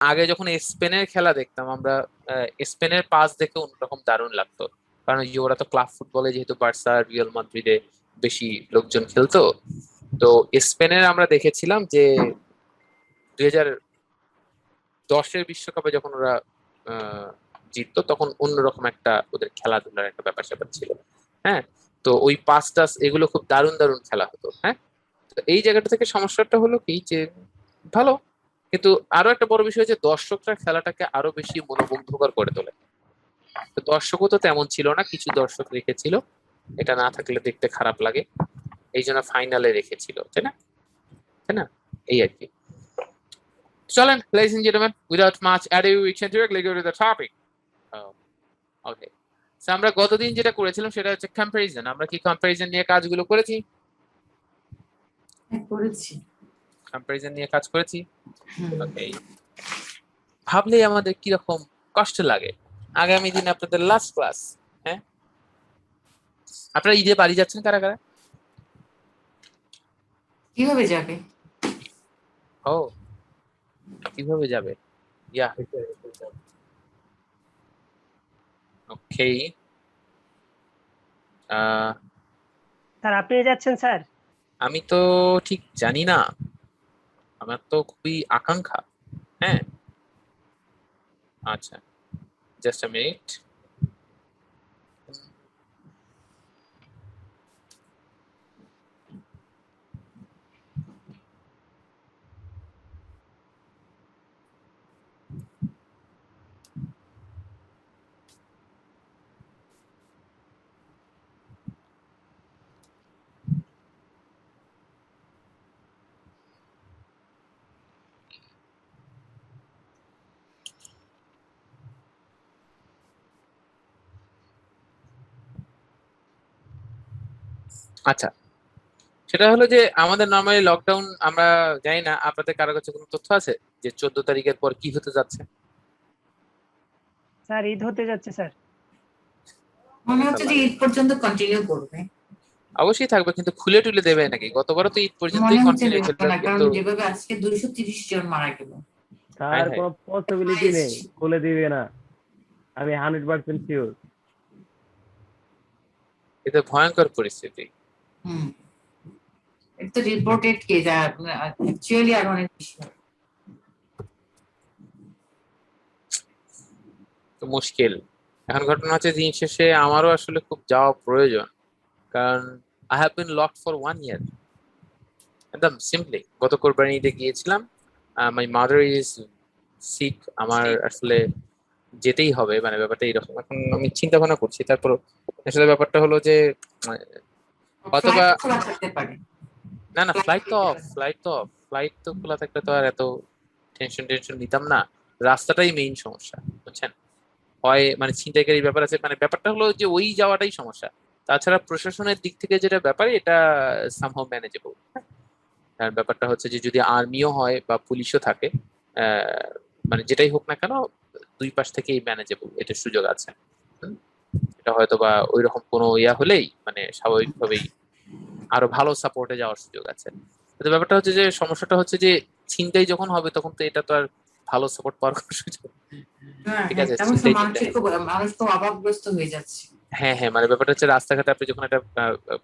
আগে যখন স্পেনের খেলা দেখতাম আমরা, স্পেনের পাস দেখে অন্যরকম দারুণ লাগতো। কারণ ওই যে ওরা তো ক্লাব ফুটবলে যেহেতু বার্সা রিয়াল মাদ্রিদে বেশি লোকজন খেলতো, তো স্পেনের আমরা দেখেছিলাম যে 2010-এর বিশ্বকাপে যখন ওরা আহ, জিততো, তখন অন্যরকম একটা ওদের খেলাধুলার একটা ব্যাপার স্যাপার ছিল। হ্যাঁ, তো ওই পাস টাস এগুলো খুব দারুণ দারুণ খেলা হতো। হ্যাঁ, তো এই জায়গাটা থেকে সমস্যাটা হলো কি যে ভালো, কিন্তু আরো একটা বড় বিষয় যে দর্শকরা খেলাটাকে আরো বেশি মনোমুগ্ধকর করে তোলে। তো দর্শকও তো তেমন ছিল না, কিছু দর্শক রেখেছিল, এটা না থাকলে দেখতে খারাপ লাগে, এই জন্য ফাইনালে রেখেছিল, তাই না? তাই না? এই আর কি। চলেন ladies and gentlemen, without much ado we can directly go to the topic. Oh, okay. So আমরা গতদিন যেটা করেছিলাম সেটা হচ্ছে কম্পারিজন। আমরা কি কম্পারিজন নিয়ে কাজগুলো করেছি? করেছি। কম্পারিজন নিয়ে কাজ করেছি। ওকে, ভাবলেই আমাদের কিরকম কষ্ট লাগে। আগামী দিন আপনাদের লাস্ট ক্লাস। হ্যাঁ, আপনারা ঈদে বাড়ি যাচ্ছেন কারা কারা? কিভাবে যাবে? ও, কিভাবে যাবে? ইয়া, ওকে। স্যার আপনি যাচ্ছেন স্যার? আমি তো ঠিক জানি না, আমার তো খুবই আকাঙ্ক্ষা। হ্যাঁ, আচ্ছা, জাস্ট আ মিনিট। আচ্ছা, সেটা হলো যে আমাদের নর্মালি লকডাউন, আমরা জানি না আপনাদের কারো কাছে কোনো তথ্য আছে যে 14 তারিখের পর কি হতে যাচ্ছে? স্যার ঈদ হতে যাচ্ছে স্যার। মনে হচ্ছে যে ঈদ পর্যন্ত কন্টিনিউ করবে। অবশ্যই থাকবে, কিন্তু খুলে টুলে দেবে নাকি? গতবারও তো ঈদ পর্যন্তই মনে হচ্ছে কন্টিনিউ ছিল, দেবে না, কারণ কিন্তু যেভাবে আজকে 230 জন মারা গেল। হায় তার হায়, কোনো পসিবিলিটি নেই, খুলে দিবে না, আমি 100% শিওর। এটা ভয়ঙ্কর পরিস্থিতি। হুম, এটা তো রিপোর্টেড কেস, অ্যাকচুয়ালি আর অনেক বেশি হবে। তো মুশকিল। এখন ঘটনা হচ্ছে দিন শেষে আমারও আসলে খুব যাওয়া প্রয়োজন, কারণ I have been locked for 1 ইয়ার। একদম সিম্পলি গত কোরবানি ঈদে গিয়েছিলাম, মাই মাদার ইজ সিক, আমার আসলে যেতেই হবে, মানে ব্যাপারটা এরকম। এখন আমি চিন্তা ভাবনা করছি, তারপর আসলে ব্যাপারটা হলো যে অথবা, ফ্লাইট খোলা থাকতে পারে। না না, ফ্লাইট ফ্লাইট তো যেতে অফ, পারে। ফ্লাইট তো খোলা থাকলে তো আর এত টেনশন টেনশন নিতাম না। রাস্তাটাই মেইন সমস্যা, বুঝছেন? হয় মানে ছিনতাইকারী ব্যাপার আছে, মানে ব্যাপারটা হলো যে ওই যাওয়াটাই সমস্যা। তাছাড়া প্রশাসনের দিক থেকে যেটা ব্যাপার, এটা সামহাও ম্যানেজেবল। আর ব্যাপারটা হচ্ছে যে যদি আর্মিও হয় বা পুলিশও থাকে, আহ, মানে যেটাই হোক না কেন, দুই পাশ থেকেই ম্যানেজেবল, এটার সুযোগ আছে। হুম, এটা হয়তো বা ওই রকম কোনো ইয়া হলেই মানে স্বাভাবিকভাবেই আরো ভালো সাপোর্টে যাওয়ার সুযোগ আছে। কিন্তু ব্যাপারটা হচ্ছে যে সমস্যাটা হচ্ছে যে ছিনতাই যখন হবে তখন তো এটা তো আর ভালো সাপোর্ট পাওয়ার কোনো সুযোগ নেই। হ্যাঁ ঠিক হ্যাঁ, আছে, তেমন ছিনতাই চিন্তাই। মানুষের খুব, মানুষ তো অভাবগ্রস্ত হয়ে যাচ্ছে। হ্যাঁ হ্যাঁ, মানে ব্যাপারটা হচ্ছে রাস্তাঘাটে আপনি যখন একটা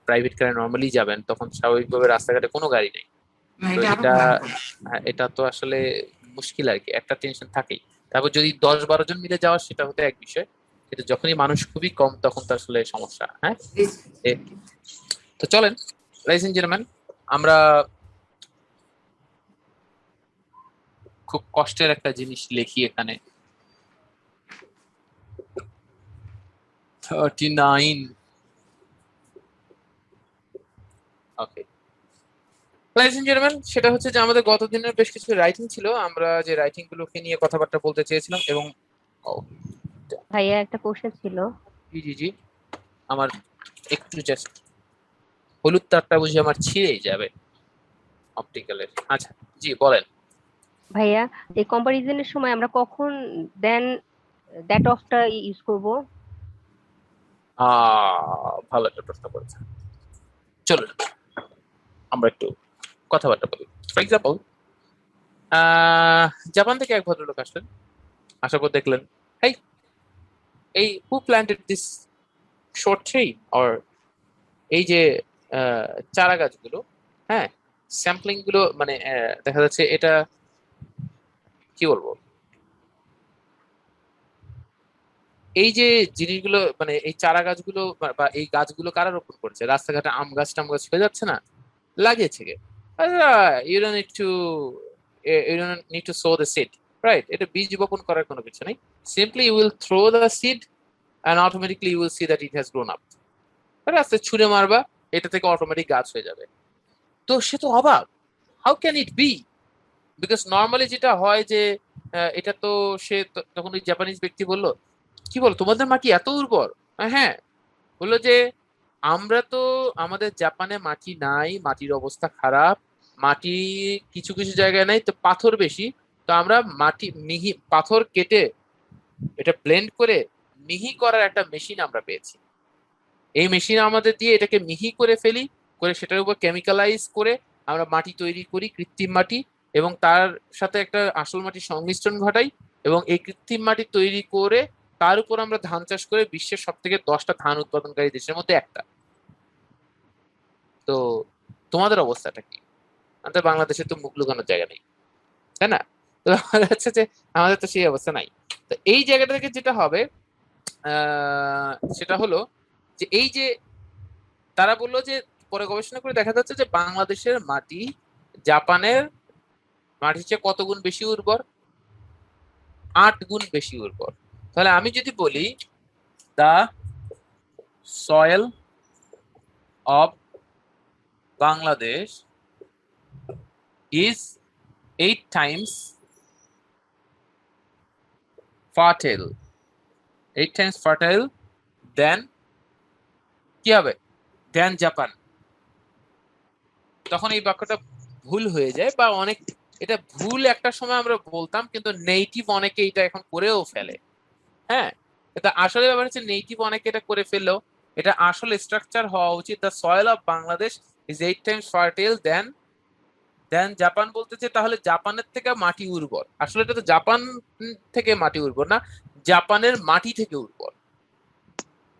প্রাইভেট কারে নর্মালি যাবেন, তখন স্বাভাবিকভাবে রাস্তাঘাটে কোনো গাড়ি নেই। না, তো এটা আরো এটা, ভয়ঙ্কর। এটা তো আসলে মুশকিল আর কি, একটা টেনশন থাকেই। তারপর যদি 10-12 জন মিলে যাওয়া সেটা হতে এক বিষয়, কিন্তু যখনই মানুষ খুবই কম তখন তো আসলে সমস্যা। হ্যাঁ, এ আর কি। তো চলেন ladies and gentlemen, আমরা খুব কষ্টের একটা জিনিস লিখি এখানে, 39। ওকে ladies and gentlemen, সেটা হচ্ছে যে আমাদের গত দিনের বেশ কিছু রাইটিং ছিল, আমরা যে রাইটিং গুলোকে নিয়ে কথাবার্তা বলতে চেয়েছিলাম। এবং ও, ভাইয়া একটা কোশ্চেন ছিল। জি জি জি, আমার একটু জাস্ট হলুদ তারটা বুঝি আমার ছিঁড়েই যাবে অপটিক্যালের। আচ্ছা, জি বলেন। ভাইয়া, এই কম্পারিজনের সময় আমরা কখন দেন দ্যাট অফটা ইউজ করব? ভালো একটা প্রশ্ন করেছেন। চলুন আমরা একটু কথাবার্তা বলি। ফর এক্সাম্পল, জাপান থেকে এক ভদ্রলোক আসলেন, আসার পর দেখলেন এই who planted this short tree, or এই যে চারা গাছগুলো, হ্যাঁ, স্যাম্পলিং গুলো, মানে দেখা যাচ্ছে এটা কি বলবো, এই যে জিনিসগুলো, মানে এই চারা গাছগুলো বা এই গাছগুলো কারা রোপণ করছে? রাস্তাঘাটে আম গাছ টাম গাছ হয়ে যাচ্ছে না, লাগিয়েছে কে? You don't need to sow the seed, right? এটা বীজ বপন করার কোনো কিছু নেই, simply you will throw the seed and automatically you will see that it has grown up. রাস্তায় ছুঁড়ে মারবা, এটা থেকে অটোমেটিক গাছ হয়ে যাবে। তো সে তো অবাক, how can it be? Because normally যেটা হয় যে এটা তো সে তখন ওই জাপানিজ ব্যক্তি বলল, কি বল তোমাদের মাটি এত উর্বর? হ্যাঁ, বললো যে আমরা তো, আমাদের জাপানে মাটি নাই, মাটির অবস্থা খারাপ, মাটি কিছু কিছু জায়গায় নাই, তো পাথর বেশি, তো আমরা মাটি মিহি পাথর কেটে এটা ব্লেন্ড করে মিহি করার একটা মেশিন আমরা পেয়েছি। এই মেশিন আমাদের দিয়ে এটাকে মিহি করে ফেলি, করে সেটার উপর কেমিক্যালাইজ করে আমরা মাটি তৈরি করি, কৃত্রিম মাটি, এবং তার সাথে একটা আসল মাটির সংমিশ্রণ ঘটাই, এবং এই কৃত্রিম মাটি তৈরি করে তার উপর আমরা ধান চাষ করে বিশ্বের সব থেকে 10টা ধান উৎপাদনকারী দেশের মধ্যে একটা। তো তোমাদের অবস্থাটা কি? আমাদের বাংলাদেশে তো মুখ লুকানোর জায়গা নেই, তাই না? তো আমাদের হচ্ছে যে আমাদের তো সেই অবস্থা নাই। তো এই জায়গাটা থেকে যেটা হবে সেটা হলো যে এই যে তারা বললো যে পরে গবেষণা করে দেখা যাচ্ছে যে বাংলাদেশের মাটি জাপানের মাটির চেয়ে কত গুণ বেশি উর্বর? 8 গুণ বেশি উর্বর। তাহলে আমি যদি বলি the soil of Bangladesh is 8 times fertile, 8 times fertile than কি হবে? Than Japan. তখন এই বাক্যটা ভুল হয়ে যায়, বা অনেক এটা ভুল একটা সময় আমরা বলতাম, কিন্তু নেটিভ অনেকে এটা এখন করেও ফেলে। হ্যাঁ, এটা আসলে ব্যাপার হচ্ছে নেটিভ অনেকে এটা করে ফেললেও এটা আসলে স্ট্রাকচার হওয়া উচিত the soil of Bangladesh is 8 times fertile than Japan. বলতেছে তাহলে জাপানের থেকে মাটি উর্বর, আসলে এটা তো জাপান থেকে মাটি উর্বর না, জাপানের মাটি থেকে উর্বর,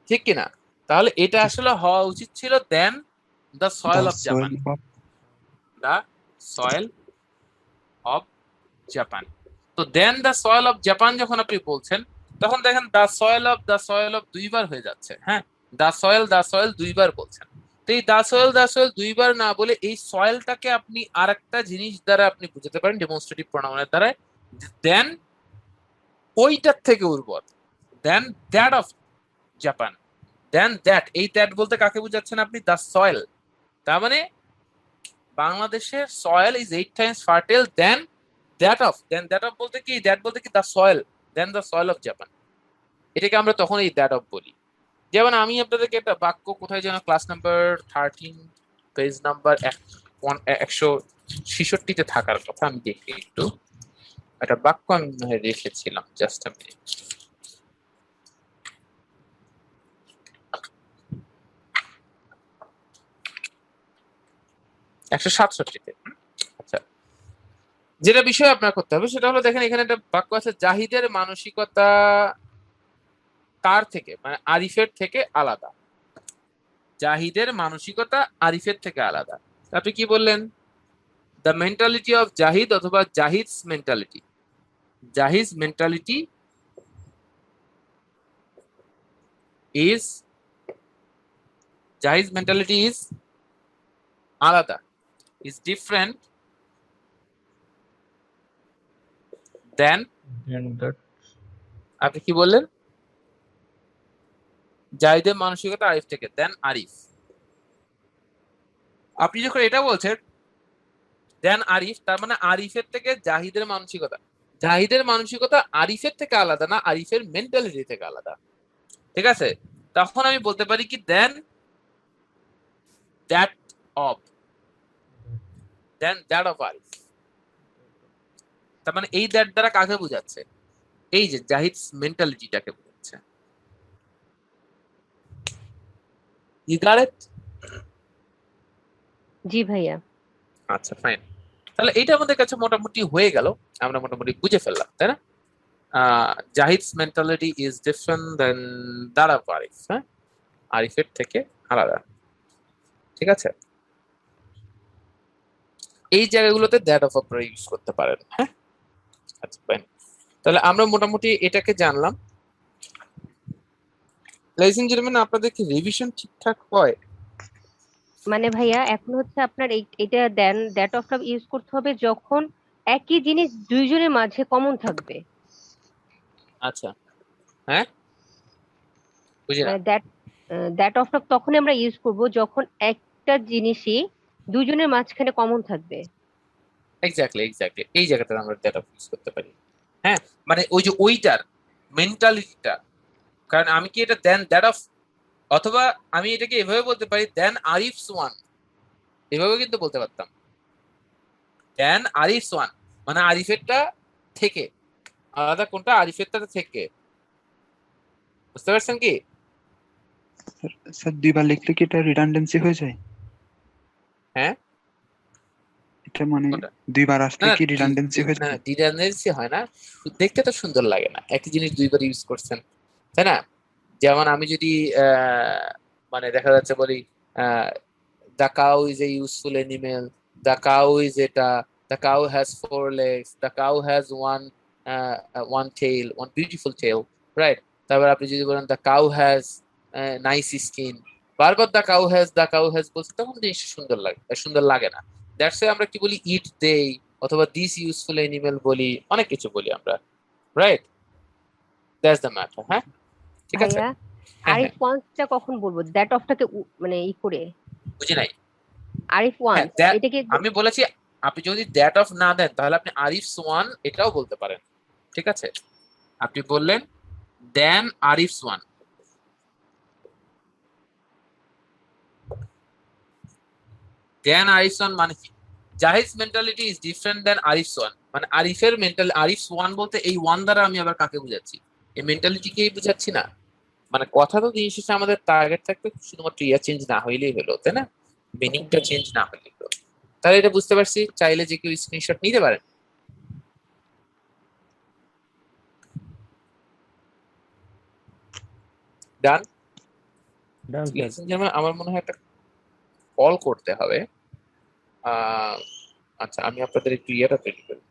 ঠিক কিনা? তাহলে এটা আসলে হওয়া উচিত ছিল than the soil The of Japan, soil of the soil of Japan. তো than the soil of Japan যখন আপনি বলছেন, তখন দেখেন দ্য সয়েল অফ দুইবার হয়ে যাচ্ছে। হ্যাঁ, দ্য সয়েল দুইবার বলছেন। তো এই দ্য সয়েল দুইবার না বলে এই সয়েলটাকে আপনি আর একটা জিনিস দ্বারা আপনি বুঝাতে পারেন, ডেমনস্ট্রেটিভ প্রোনাউনের দ্বারা, দেন ওইটার থেকে উর্বর, than that of Japan, than that. এই দ্যাট বলতে কাকে বুঝাচ্ছেন আপনি? The soil. তার মানে বাংলাদেশের soil is 8 times fertile than that of, বলতে কি, দ্যাট বলতে কি the soil, than the soil of Japan. এটাকে আমরা তখন এই দ্যাট অফ বলি। যেমন আমি আপনাদেরকে একটা বাক্য কোথায় যেন ক্লাস নাম্বার 13 পেজ নাম্বার 166 থাকার কথা, আমি দেখি একটু, একটা বাক্য আমি মনে হয় রেখেছিলাম, জাস্ট আ মিনিট। একশো 67-তে। আচ্ছা, যেটা বিষয় আপনার করতে হবে সেটা হলো, দেখেন এখানে একটা বাক্য আছে, জাহিদের মানসিকতা কার থেকে, মানে আরিফের থেকে আলাদা। জাহিদের মানসিকতা আরিফের থেকে আলাদা। আপনি কি বললেন? দ্য মেন্টালিটি অফ জাহিদ, অথবা Zahid's mentality. Zahid mentality is, Zahid mentality is আলাদা, is different than. and that আপনি কি বললেন? জাহিদের মানসিকতা আরিফ থেকে দেন আরিফ। আপনি যখন এটা বলছেন দেন আরিফ, তার মানে আরিফের থেকে জাহিদের মানসিকতা, জাহিদের মানসিকতা আরিফের থেকে আলাদা না, আরিফের মেন্টালিটি থেকে আলাদা, ঠিক আছে? তখন আমি বলতে পারি কি than that of, than that of Arif. তার মানে এই দ্যাট দ্বারা কাকে বোঝাচ্ছে? এই যে জাহিদ মেন্টালিটিটাকে বোঝাচ্ছে। You got it? জি ভাইয়া। আচ্ছা, ফাইন। তাহলে এটা আমাদের কাছে মোটামুটি হয়ে গেল, আমরা মোটামুটি বুঝে ফেললাম, তাই না? Zahid's mentality is different than that of Arif. হ্যাঁ, আরিফের থেকে আলাদা। ঠিক আছে, এই জায়গাগুলোতে দ্যাট অফ আপনারা ইউজ করতে পারেন। হ্যাঁ, আচ্ছা ফাইন। তাহলে আমরা মোটামুটি এটাকে জানলাম। লadies and gentlemen, আপনাদের কি রিভিশন ঠিকঠাক হয়? মানে ভাইয়া এখন হচ্ছে আপনার এটা দেন দ্যাট অফটা ইউজ করতে হবে যখন একই জিনিস দুইজনের মাঝে কমন থাকবে। আচ্ছা, হ্যাঁ, বুঝি না। মানে দ্যাট অফটা তখনই আমরা ইউজ করব যখন একটা জিনিসই দুইজনের মাঝখানে কমন থাকবে। এক্স্যাক্টলি এক্স্যাক্টলি, এই জায়গাতে আমরা দ্যাট অফ ইউজ করতে পারি। হ্যাঁ, মানে ওই যে ওইটার মেন্টালিটিটা, কারণ আমি কি এটা দেন দ্যাট অফ, অথবা আমি এটাকে এভাবে বলতে পারি দেন আরিফস ওয়ান, এভাবে কিন্তু বলতে পারতাম। দেন আরিফস ওয়ান মানে আরিফেরটা থেকে আলাদা, কোনটা আরিফেরটা থেকে, বুঝতে পারছেন কি? স্যার দুইবার লিখলে কি এটা রিডান্ডেন্সি হয়ে যায়? হ্যাঁ, এটা মানে কোনটা? দুইবার আসলে না কি রিডান্ডেন্সি হয়ে না, যায়? ডিডান্ডেন্সি হয় না, দেখতে তো সুন্দর লাগে না একই জিনিস দুইবার ইউজ করছেন, তাই না? যেমন আমি যদি মানে দেখা যাচ্ছে বলি the cow is a useful animal, the cow is এটা, the cow has four legs, the cow has one tail, one beautiful tail, right? তারপর আপনি যদি বলেন the cow has nice skin, বারবার দ্য কাউ হ্যাজ বলছে, তখন জিনিসটা সুন্দর লাগে, সুন্দর লাগে না। দ্যাটস আমরা কি বলি, ইট দেই, অথবা দিস ইউজফুল অ্যানিমেল বলি, অনেক কিছু বলি আমরা, রাইট? That's the matter. হ্যাঁ, ঠিক আছে। ভাইয়া হ্যাঁ আরিফ হ্যাঁ, ওয়ান্সটা কখন বলবো? দ্যাট অফটাকে মানে করে বুঝি নাই। আরিফ হ্যাঁ, ওয়ান্স that এটাকে আমি বলেছি, আপনি যদি দ্যাট অফ না দেন তাহলে আপনি আরিফ সোয়ান এটাও বলতে পারেন। ঠিক আছে, আপনি বললেন দেন আরিফ সোয়ান, দেন আরিফ সোয়ান মানে কি? জাহিজ mentality is different than Arif সোয়ান, মানে আরিফের মেন্টাল, আরিফ সোয়ান বলতে এই ওয়ান দ্বারা আমি আবার কাকে বুঝাচ্ছি? এই মেন্টালিটিকেই বুঝাচ্ছি না। মানে কথা তো দিন শেষে আমাদের টার্গেট থাকবে শুধুমাত্র ইয়া চেঞ্জ না হইলেই হলো, তাই না? মিনিংটা চেঞ্জ না হইলেই হলো। তাহলে এটা বুঝতে পারছি, চাইলে যে কেউ স্ক্রিনশট নিতে পারেন। ডান। Done sir. যেমন আমার মনে হয় একটা কল করতে হবে। আচ্ছা, আমি আপনাদের একটু ইয়েটা তৈরি করি।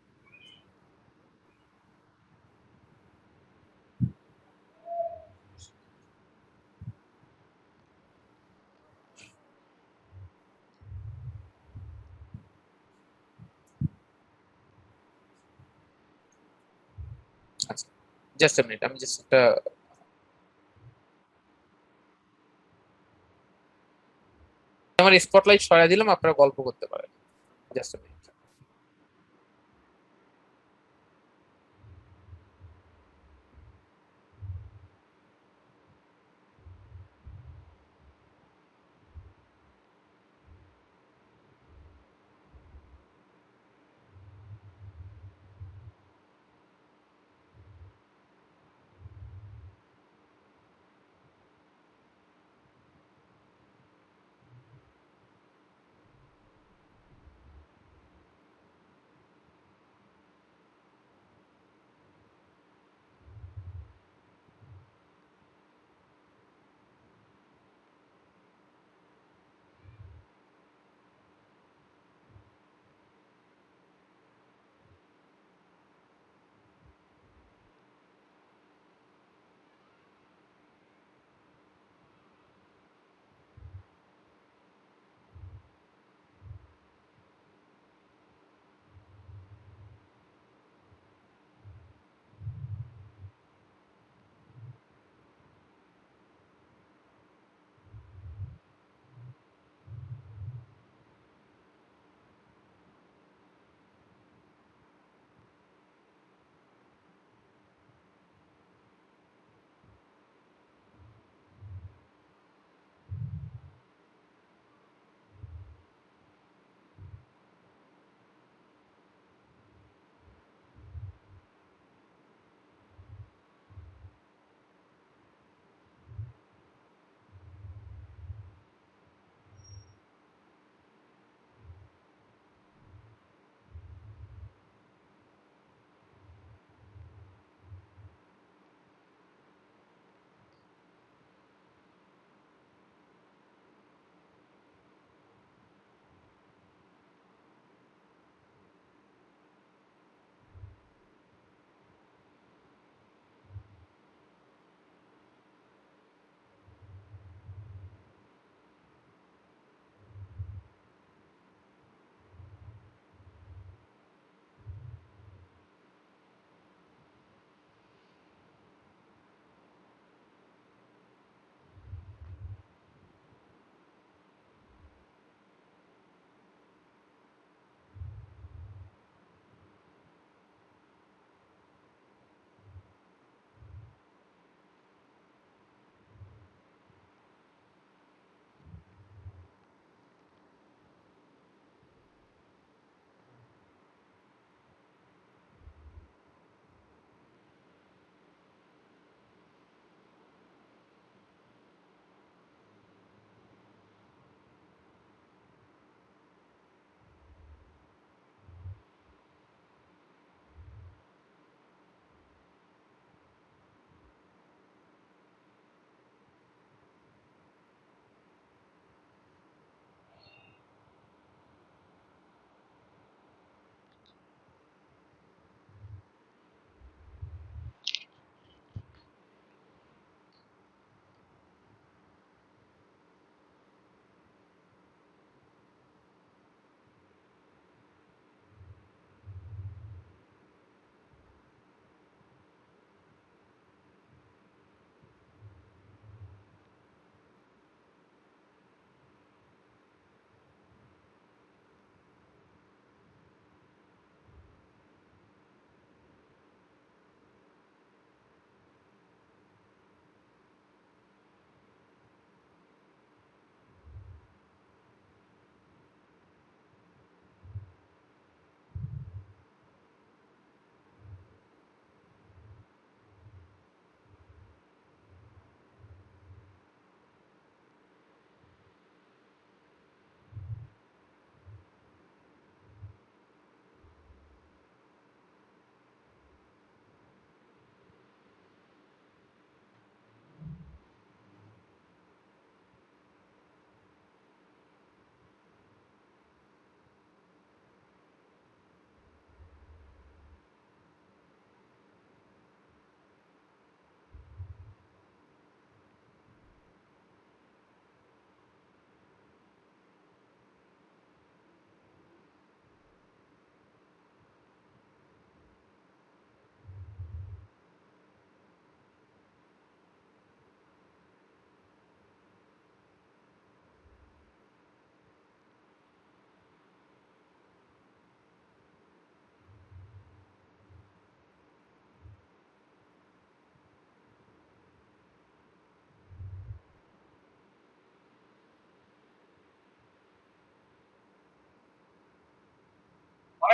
আচ্ছা, জাস্ট মিনিট, আমি জাস্ট একটা আমার স্পটলাইট সরাই দিলাম, আপনারা গল্প করতে পারেন। Just minute.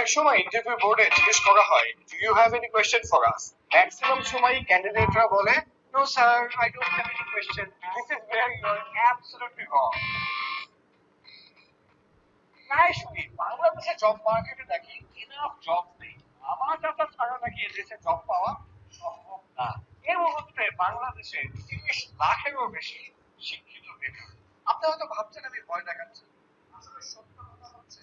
প্রায় সময় ইন্টারভিউ বোর্ডে জিজ্ঞেস করা হয়, do you have any question for us? Maximum সময় ক্যান্ডিডেটরা বলে, no sir, I don't have any question. This is where you are absolutely wrong. প্রায় সময় বাংলাদেশের জব মার্কেটে নাকি ইনাফ জব নেই, আমার টাকা ছাড়া নাকি এদেশে জব পাওয়া সম্ভব না। এর মধ্যে বাংলাদেশে 30 লাখেরও বেশি শিক্ষিত বেকার। আপনি হয়তো ভাবছেন আমি ভয় দেখাচ্ছি, আসলে সত্য কথা হচ্ছে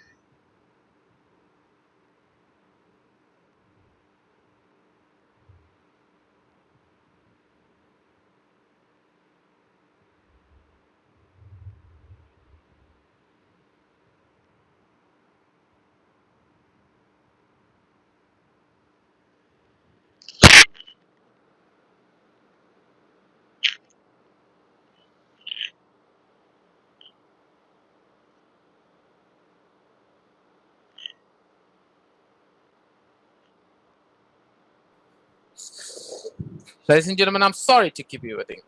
Ladies and gentlemen, I'm sorry to keep you waiting.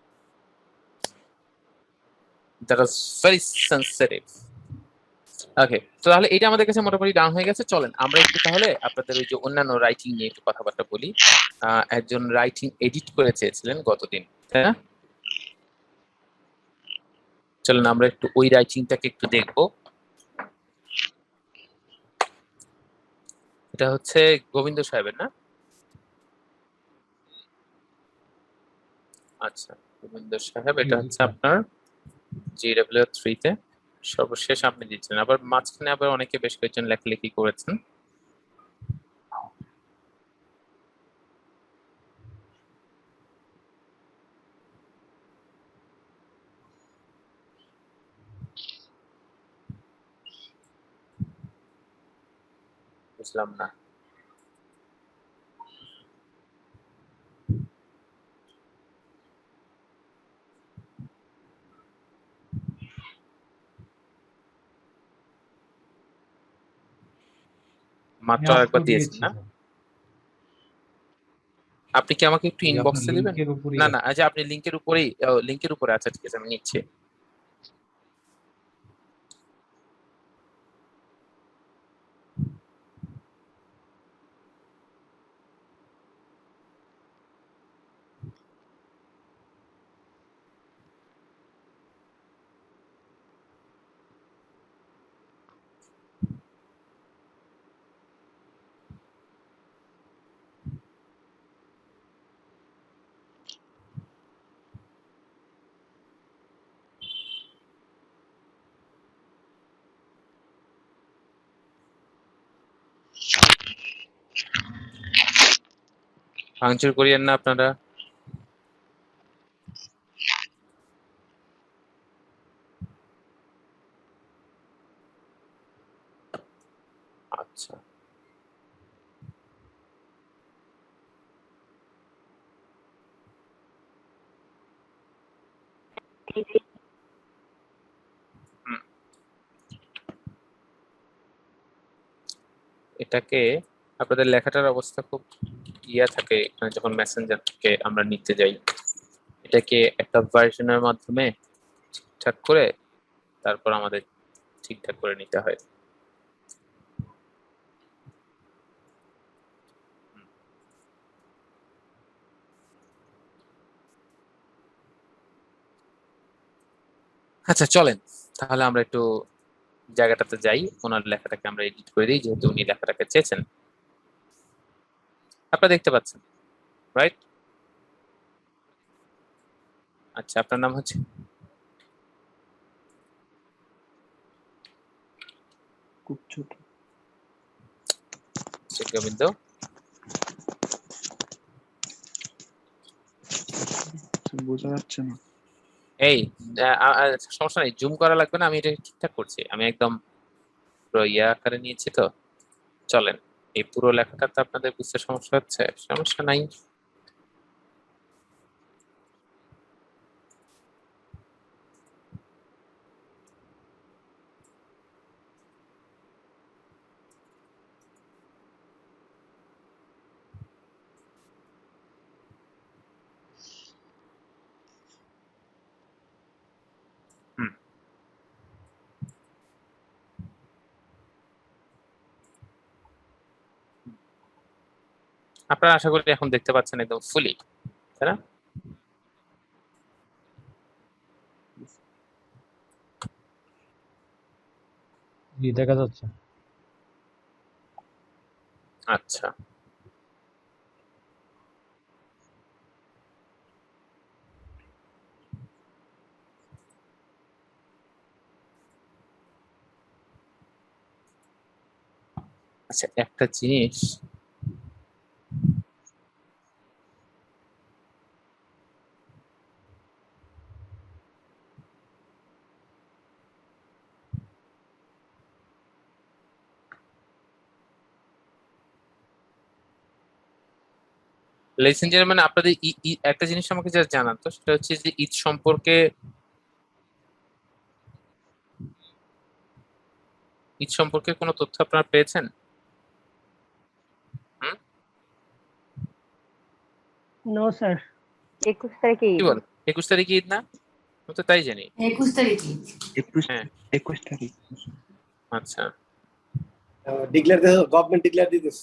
That was very sensitive. ওকে, তো তাহলে এটা আমাদের কাছে মোটামুটি ডাউন হয়ে গেছে। চলেন আমরা একটু তাহলে আপনাদের ওই যে অন্যান্য রাইটিং নিয়ে একটু কথাবার্তা বলি। একজন রাইটিং এডিট করে চেয়েছিলেন গতদিন, তাই না? চলেন আমরা একটু ওই রাইটিংটাকে একটু দেখবো। এটা হচ্ছে গোবিন্দ সাহেবের, না? আচ্ছা, গোবিন্দ সাহেব, এটা হচ্ছে আপনার GW3 তে সর্বশেষ আপনি দিচ্ছেন। আবার মাঝখানে আবার অনেকে বেশ কয়েকজন লেখালেখি করেছেন। বুঝলাম না। মাত্র একবার দিয়েছেন না? আপনি কি আমাকে একটু ইনবক্সে দিবেন? না না, আচ্ছা আপনি লিংকের উপরেই, লিংকের উপরে, আচ্ছা ঠিক আছে আমি নিচ্ছি। ভাঙচুর করিয়েন না আপনারা। আচ্ছা, এটাকে আপনাদের লেখাটার অবস্থা খুব ইয়া থাকে এখানে যখন মেসেঞ্জার থেকে আমরা নিতে যাই, এটাকে একটা ভার্সনের মাধ্যমে ঠিকঠাক করে তারপর আমাদের ঠিকঠাক করে নিতে হয়। আচ্ছা চলেন তাহলে আমরা একটু জায়গাটাতে যাই, ওনার লেখাটাকে আমরা এডিট করে দিই যেহেতু উনি লেখাটাকে চেয়েছেন। আপনারা দেখতে পাচ্ছেন, রাইট? আচ্ছা, আপনার নাম হচ্ছে গোবিন্দ। বোঝা যাচ্ছে না। এই সমস্যা নেই, জুম করা লাগবে না, আমি এটা ঠিকঠাক করছি, আমি একদম পুরো ইয়া আকারে নিয়েছি। তো চলেন, এই পুরো লেখাটা তো আপনাদের বুঝতে সমস্যা হচ্ছে, সমস্যা নাই। হুম, আপনারা আশা করি এখন দেখতে পাচ্ছেন একদম ফুলি, তাই না? জি দেখা যাচ্ছে। আচ্ছা, আচ্ছা একটা জিনিস লেডিস এন্ড জেন্টলম্যান, আপনাদের একটা জিনিস আমাকে যা জানান তো, সেটা হচ্ছে যে ঈদ সম্পর্কে কোনো তথ্য আপনারা পেয়েছেন? হুম, নো স্যার। 21 তারিখে কি ঈদ। বল, 21 তারিখে ঈদ না? আমি তো তাই জানি। 21 তারিখে 21 হ্যাঁ, 21 তারিখ। আচ্ছা, ডিক্লেয়ার দেখো, গভর্নমেন্ট ডিক্লেয়ার দিয়ে দিস।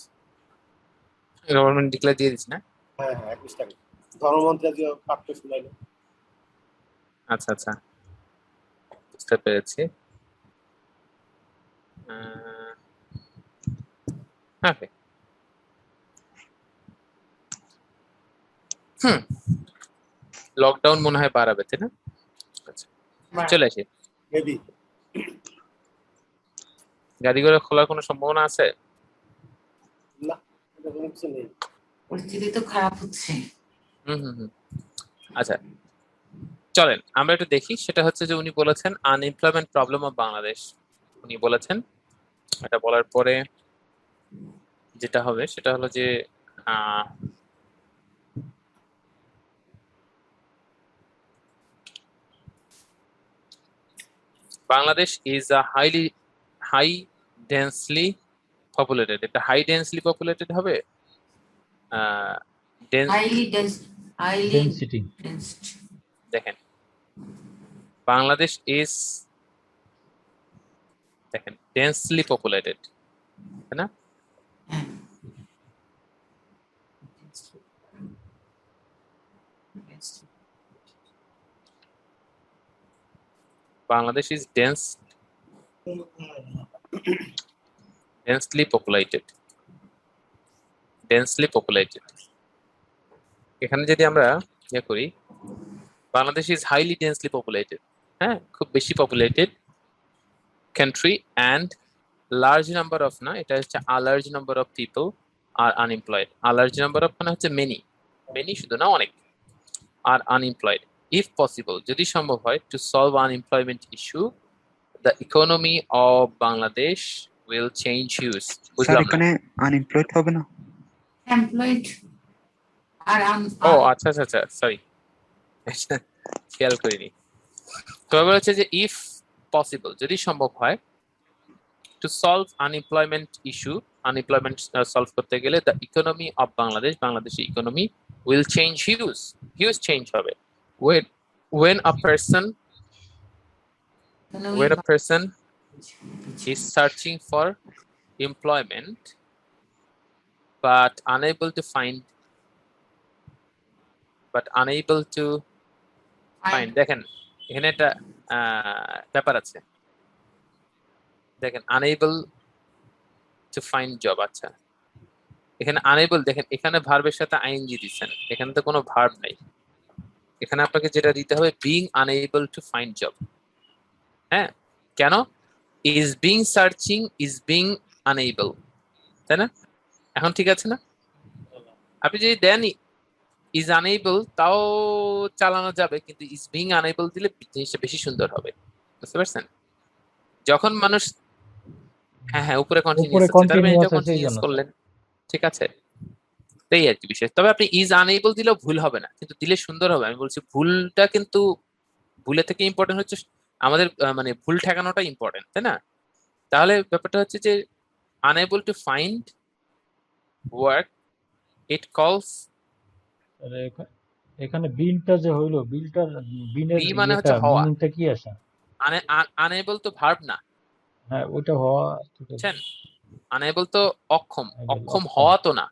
গভর্নমেন্ট ডিক্লেয়ার দিয়ে দিচ্ছে না? হ্যাঁ হ্যাঁ 21 তারিখ ধর্মমন্ত্রী আজকে পাঠ্য শুনাইলো। আচ্ছা আচ্ছা, বুঝতে পেরেছি। ওকে, হুম, লকডাউন মনে হয় বাড়াবে, তাই না? আচ্ছা, চলে আসি। মেবি গাড়ি ঘোড়া খোলার কোনো সম্ভাবনা আছে? না, এটা কোনো কিছু নেই। পরিস্থিতি তো খারাপ হচ্ছে। হুম হুম হুম, আচ্ছা চলেন আমরা একটু দেখি। সেটা হচ্ছে যে উনি বলেছেন আনএমপ্লয়মেন্ট প্রবলেম অফ বাংলাদেশ, উনি বলেছেন। এটা বলার পরে যেটা হবে সেটা হলো যে Bangladesh is a high densely populated. এটা হাই ডেন্সলি পপুলেটেড হবে, হাইলি ডেনসিটি। দেখেন বাংলাদেশ ইজ, দেখেন ডেন্সলি পপুলেটেড, তাই না? Bangladesh is densely populated. এখানে যদি আমরা ইয়ে করি, Bangladesh is highly densely populated, হ্যাঁ, খুব বেশি populated country, and large number of, না এটা হচ্ছে a large number of people are unemployed. A large number of মানে হচ্ছে মেনি শুধু না, অনেক, আর আনএমপ্লয়েড। ইফ পসিবল, যদি সম্ভব হয়, to solve unemployment issue, the economy of Bangladesh will change huge. Sir বুঝলাম না। এখানে আনএমপ্লয়েড হবে না? এমপ্লয়েড আর ও আচ্ছা আচ্ছা আচ্ছা, সরি, খেয়াল করিনি। তো এবার হচ্ছে যে ইফ পসিবল, যদি সম্ভব হয়, to solve unemployment issue, unemployment solve করতে গেলে দ্য ইকোনমি অফ বাংলাদেশ, বাংলাদেশের economy will change huge change হবে। when a person is searching for employment but unable to find দেখেন এখানে একটা ব্যাপার আছে, দেখেন unable to find job। আচ্ছা, এখানে unable, দেখেন এখানে ভার্বের সাথে আইএনজি দিচ্ছেন, এখানে তো কোনো ভার্ব নাই। এখানে আপনাকে যেটা দিতে হবে being unable to find job। হ্যাঁ, কেন? is being searching is being unable, তাই না? এখন ঠিক আছে না? আপনি যদি দেন is unable, তাও চালানো যাবে, কিন্তু is being unable দিলে জিনিসটা বেশি সুন্দর হবে। বুঝতে পারছেন? যখন মানুষ, হ্যাঁ উপরে কন্টিনিউয়াস আছে, তার মানে এটা কন্টিনিউয়াস করলেন, ঠিক আছে, তাই আর কি বিষয়। তবে আপনি is unable দিলেও ভুল হবে না, কিন্তু দিলে সুন্দর হবে। আমি বলছি ভুলটা কিন্তু, ভুলের থেকে ইম্পর্টেন্ট হচ্ছে আমাদের মানে ভুল ঠেকানোটা ইম্পর্টেন্ট, তাই না? তাহলে ব্যাপারটা হচ্ছে যে unable to find work, it calls, এখানে বিলটা যে হইলো, বিলটার বিনের বি মানে হচ্ছে হওয়া, মিনিংটা কি আসে? unable তো ভার্ব না, হ্যাঁ ওইটা হওয়া, বুঝছেন? unable তো অক্ষম হওয়া তো না,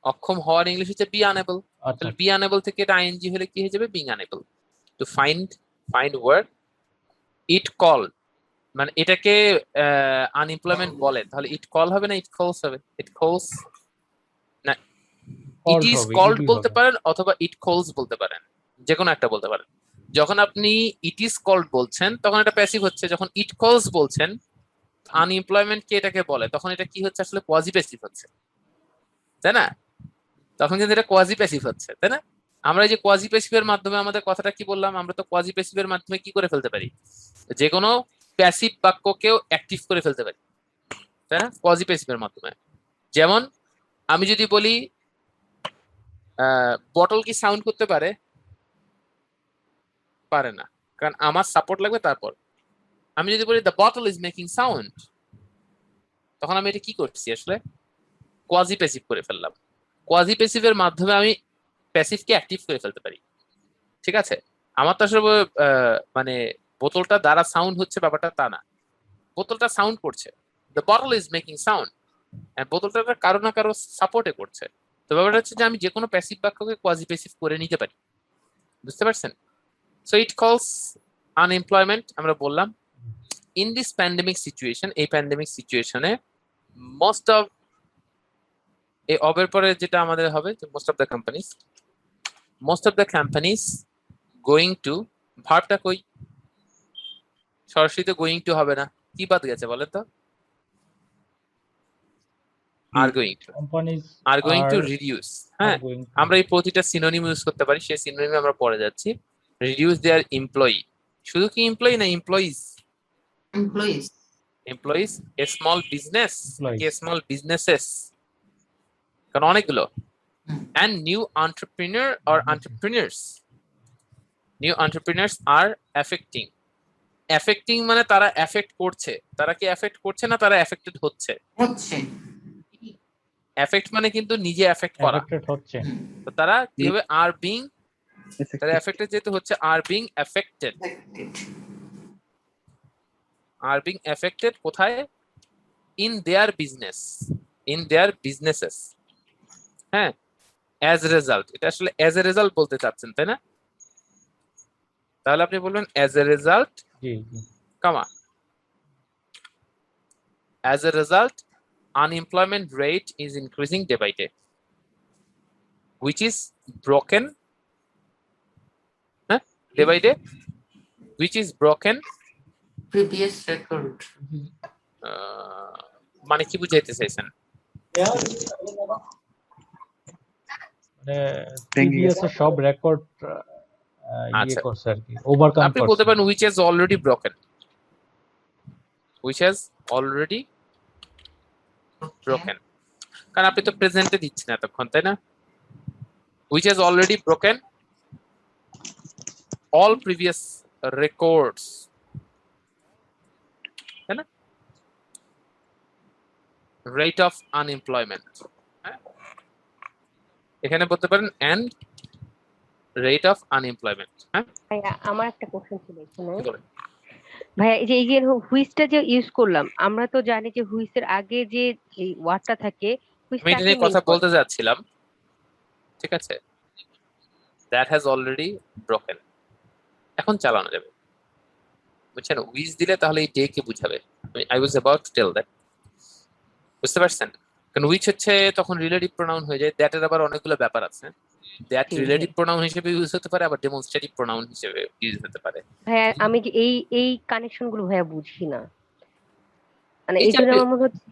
অক্ষম হওয়ার ইংলিশ হচ্ছে বি আনএবল। আচ্ছা তাহলে বি আনএবল থেকে এটা আইএনজি হলে কি হয়ে যাবে, বিং আনএবল। তো ফাইন্ড ওয়ার্ড ইট কল, মানে এটাকে আনএমপ্লয়মেন্ট বলে, তাহলে ইট কল হবে না ইট কলস হবে? ইট কলস না, ইট কল্ড ইজ হবে, কল্ড ইডি বলতে হবে। পারেন অথবা ইট কলস বলতে পারেন, যে কোনো একটা বলতে পারেন। যখন আপনি ইট ইজ কল্ড বলছেন তখন এটা প্যাসিভ হচ্ছে, যখন ইট কলস বলছেন আনএমপ্লয়মেন্ট কে এটাকে বলে, তখন এটা কি হচ্ছে আসলে, কোয়াজি প্যাসিভ হচ্ছে, তাই না? তখন কিন্তু এটা কোয়াজি প্যাসিভ হচ্ছে, তাই না? আমরা এই যে কোয়াজি প্যাসিভের মাধ্যমে আমাদের কথাটা কি বললাম, আমরা তো কোয়াজি প্যাসিভের মাধ্যমে কি করে ফেলতে পারি, যে কোনো প্যাসিভ বাক্যকেও অ্যাক্টিভ করে ফেলতে পারি, তাই না? কোয়াজি প্যাসিভের মাধ্যমে। যেমন আমি যদি বলি বটল কি সাউন্ড করতে পারে? পারে না, কারণ আমার সাপোর্ট লাগবে। তারপর আমি যদি বলি the bottle is making sound, তখন আমি এটা কি করছি আসলে, কোয়াজি প্যাসিভ করে ফেললাম। কোয়াজি প্যাসিভের মাধ্যমে আমি প্যাসিভকে অ্যাক্টিভ করে ফেলতে পারি, ঠিক আছে? আমার তো আসলে মানে বোতলটা দ্বারা সাউন্ড হচ্ছে ব্যাপারটা তা না, বোতলটা সাউন্ড করছে, the bottle is making sound, বোতলটা কারো না কারো সাপোর্টে করছে। তো ব্যাপারটা হচ্ছে যে আমি যে কোনো প্যাসিভ বাক্যকে কোয়াজি প্যাসিভ করে নিতে পারি, বুঝতে পারছেন? সো ইট কলস আনএমপ্লয়মেন্ট আমরা বললাম। ইন দিস প্যান্ডেমিক সিচুয়েশন, এই প্যান্ডেমিক সিচুয়েশনে মোস্ট অফ, এই অবের পরে যেটা আমাদের হবে, most of the companies going to, ভার্বটা কই, সরাসরি তো গোয়িং টু হবে না, কি বাদ গেছে বলেন তো? Are going to, companies are going to are reduce. হ্যাঁ, গোয়িং আমরা এই প্রতিটা সিনোনিম ইউজ করতে পারি, সেই সিনোনিমে আমরা পড়ে যাচ্ছি। রিডিউস দেয়ার এমপ্লয়ি, শুধু কি এমপ্লয়ি না, employees, employees, employees, a small business, employees. কি স্মল বিজনেসেস, কারণ অনেকগুলো। and new entrepreneur or entrepreneurs, new entrepreneurs are affecting মানে তারা এফেক্ট করছে, তারা কি এফেক্ট করছে না তারা এফেক্টেড হচ্ছে? হচ্ছে, এফেক্ট মানে কিন্তু নিজে এফেক্ট করা, এফেক্টেড হচ্ছে। তো তারা কি হবে, আর বিং, তারা affected. এফেক্টেড যেহেতু হচ্ছে, are being affected, are being affected কোথায়, in their business, in their businesses. হ্যাঁ, অ্যাজ রেজাল্ট, এটা আসলে অ্যাজ এ রেজাল্ট বলতে চাচ্ছেন তাই না? তাহলে আপনি বলবেন as a result, G G. comma, as a result unemployment rate is increasing day by day, which is broken, day by day, which is broken, previous record, মানে কি বুঝাইতে চাইছেন? মানে প্রিভিয়াস এর সব রেকর্ড ইয়ে আচ্ছা। করছে আর কি, ওভারকাম আপনি করছে। বলতে পারেন which has already broken, which has already broken, কারণ আপনি তো প্রেজেন্টে দিচ্ছেন এতক্ষণ, তাই না? which has already broken all previous records, তাই না? rate of unemployment, এখানে বলতে পারেন and rate of unemployment। হ্যাঁ, ভাইয়া আমার একটা কোশ্চেন ছিল এখানে। কি বলেন? ভাইয়া এই যে হুইসটা যে ইউজ করলাম, আমরা তো জানি যে হুইসের আগে যে এই ওয়ার্ডটা থাকে, হুইস আমি এটা নিয়ে কথা বলতে যাচ্ছিলাম, ঠিক আছে? that has already broken, এখন চালানো যাবে, বুঝছেন? উইজ দিলে তাহলে এই ডে কে বুঝাবে, I was about to tell that, বুঝতে পারছেন? কারণ উইচ হচ্ছে তখন রিলেটিভ প্রোনাউন হয়ে যায়, দ্যাট এর আবার অনেকগুলো ব্যাপার আছে, দ্যাট রিলেটিভ প্রোনাউন হিসেবে ইউজ হতে পারে, আবার ডেমনস্ট্রেটিভ প্রোনাউন হিসেবে ইউজ হতে পারে। ভাইয়া আমি যে এই কানেকশন গুলো ভাইয়া বুঝি না, মানে এই এই জন্য যে- আমার মনে হচ্ছে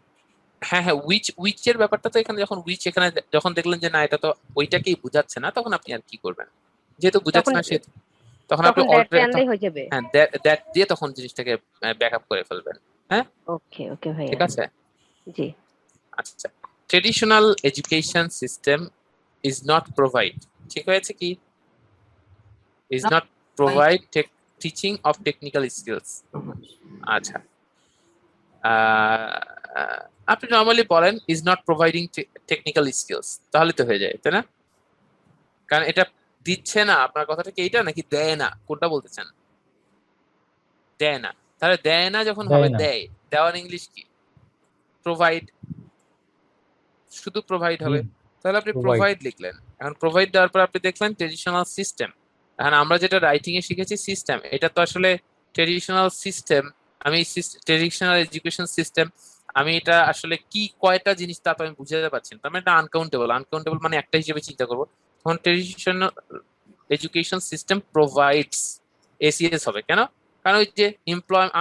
হ্যাঁ হ্যাঁ, উইচ এর ব্যাপারটা তো এখানে, যখন উইচ এখানে যখন দেখলেন যে না এটা তো ওইটাকেই বুঝাচ্ছে না, তখন আপনি আর কি করবেন, যেহেতু বুঝাচ্ছে না সেহেতু তখন আপনি তখন দ্যাট অলরেডি, আনলেই হয়ে যাবে। হ্যাঁ দ্যাট দিয়ে তখন জিনিসটাকে ব্যাকআপ করে ফেলবেন। হ্যাঁ, ওকে ওকে ভাইয়া, ঠিক আছে। জি। আচ্ছা, traditional education system is not provide, ঠিক হয়েছে কি, is not provide teaching of technical skills. আচ্ছা, আপনি নর্মালি বলেন is not providing technical skills, তাহলে তো হয়ে যায়, তাই না? কারণ এটা দিচ্ছে না, আপনার কথাটা কি এইটা নাকি দেয় না, কোনটা বলতে চান? দেয় না, তাহলে দেয় না যখন হবে, দেয় না। দেয়, দেওয়ার ইংলিশ কি? প্রোভাইড, শুধু প্রোভাইড হবে, তাহলে আপনি Provide. প্রোভাইড লিখলেন। এখন প্রোভাইড দেওয়ার পর আপনি দেখলেন ট্রেডিশনাল সিস্টেম। এখন আমরা যেটা রাইটিং এ শিখেছি সিস্টেম, এটা তো আসলে ট্রেডিশনাল সিস্টেম। আমি ট্রেডিশনাল এডুকেশন সিস্টেম, আমি এটা আসলে কি কয়টা জিনিস তা তো আমি বুঝাতে পারছি না। তার মানে এটা আনকাউন্টেবল। আনকাউন্টেবল মানে একটা হিসেবে চিন্তা করবো। তখন traditional education system provides, ACS হবে কেন? কারণ ওই যে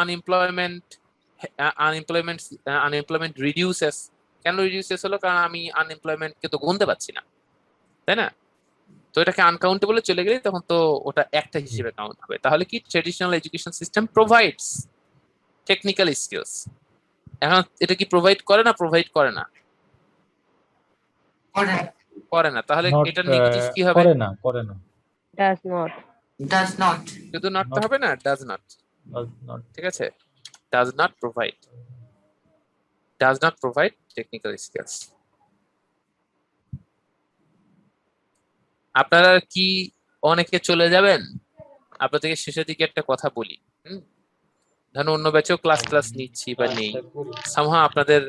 আনএমপ্লয়মেন্ট রিডিউসেস। কেন রিডিউসেস হলো? কারণ আমি আনএমপ্লয়মেন্টকে তো গুনতে পারছি না, তাই না? তো এটাকে আনকাউন্টেবলে চলে গেলে তখন তো ওটা একটা হিসেবে কাউন্ট হবে। তাহলে কি traditional education system provides technical skills. এখন এটা কি প্রোভাইড করে না প্রোভাইড করে না? করে না। তাহলে Not, এটার নেগেটিভ কি হবে? করে না does not. does not. শুধু নট Not. হবে না, ডাজ নট। does not ঠিক আছে, does not provide technical skills. আপনারা কি অনেকে চলে যাবেন? আপনাদেরকে শেষের দিকে একটা কথা বলি। ধরুন অন্য ব্যাচেও ক্লাস নিচ্ছি বা নেই, সামহাও আপনাদের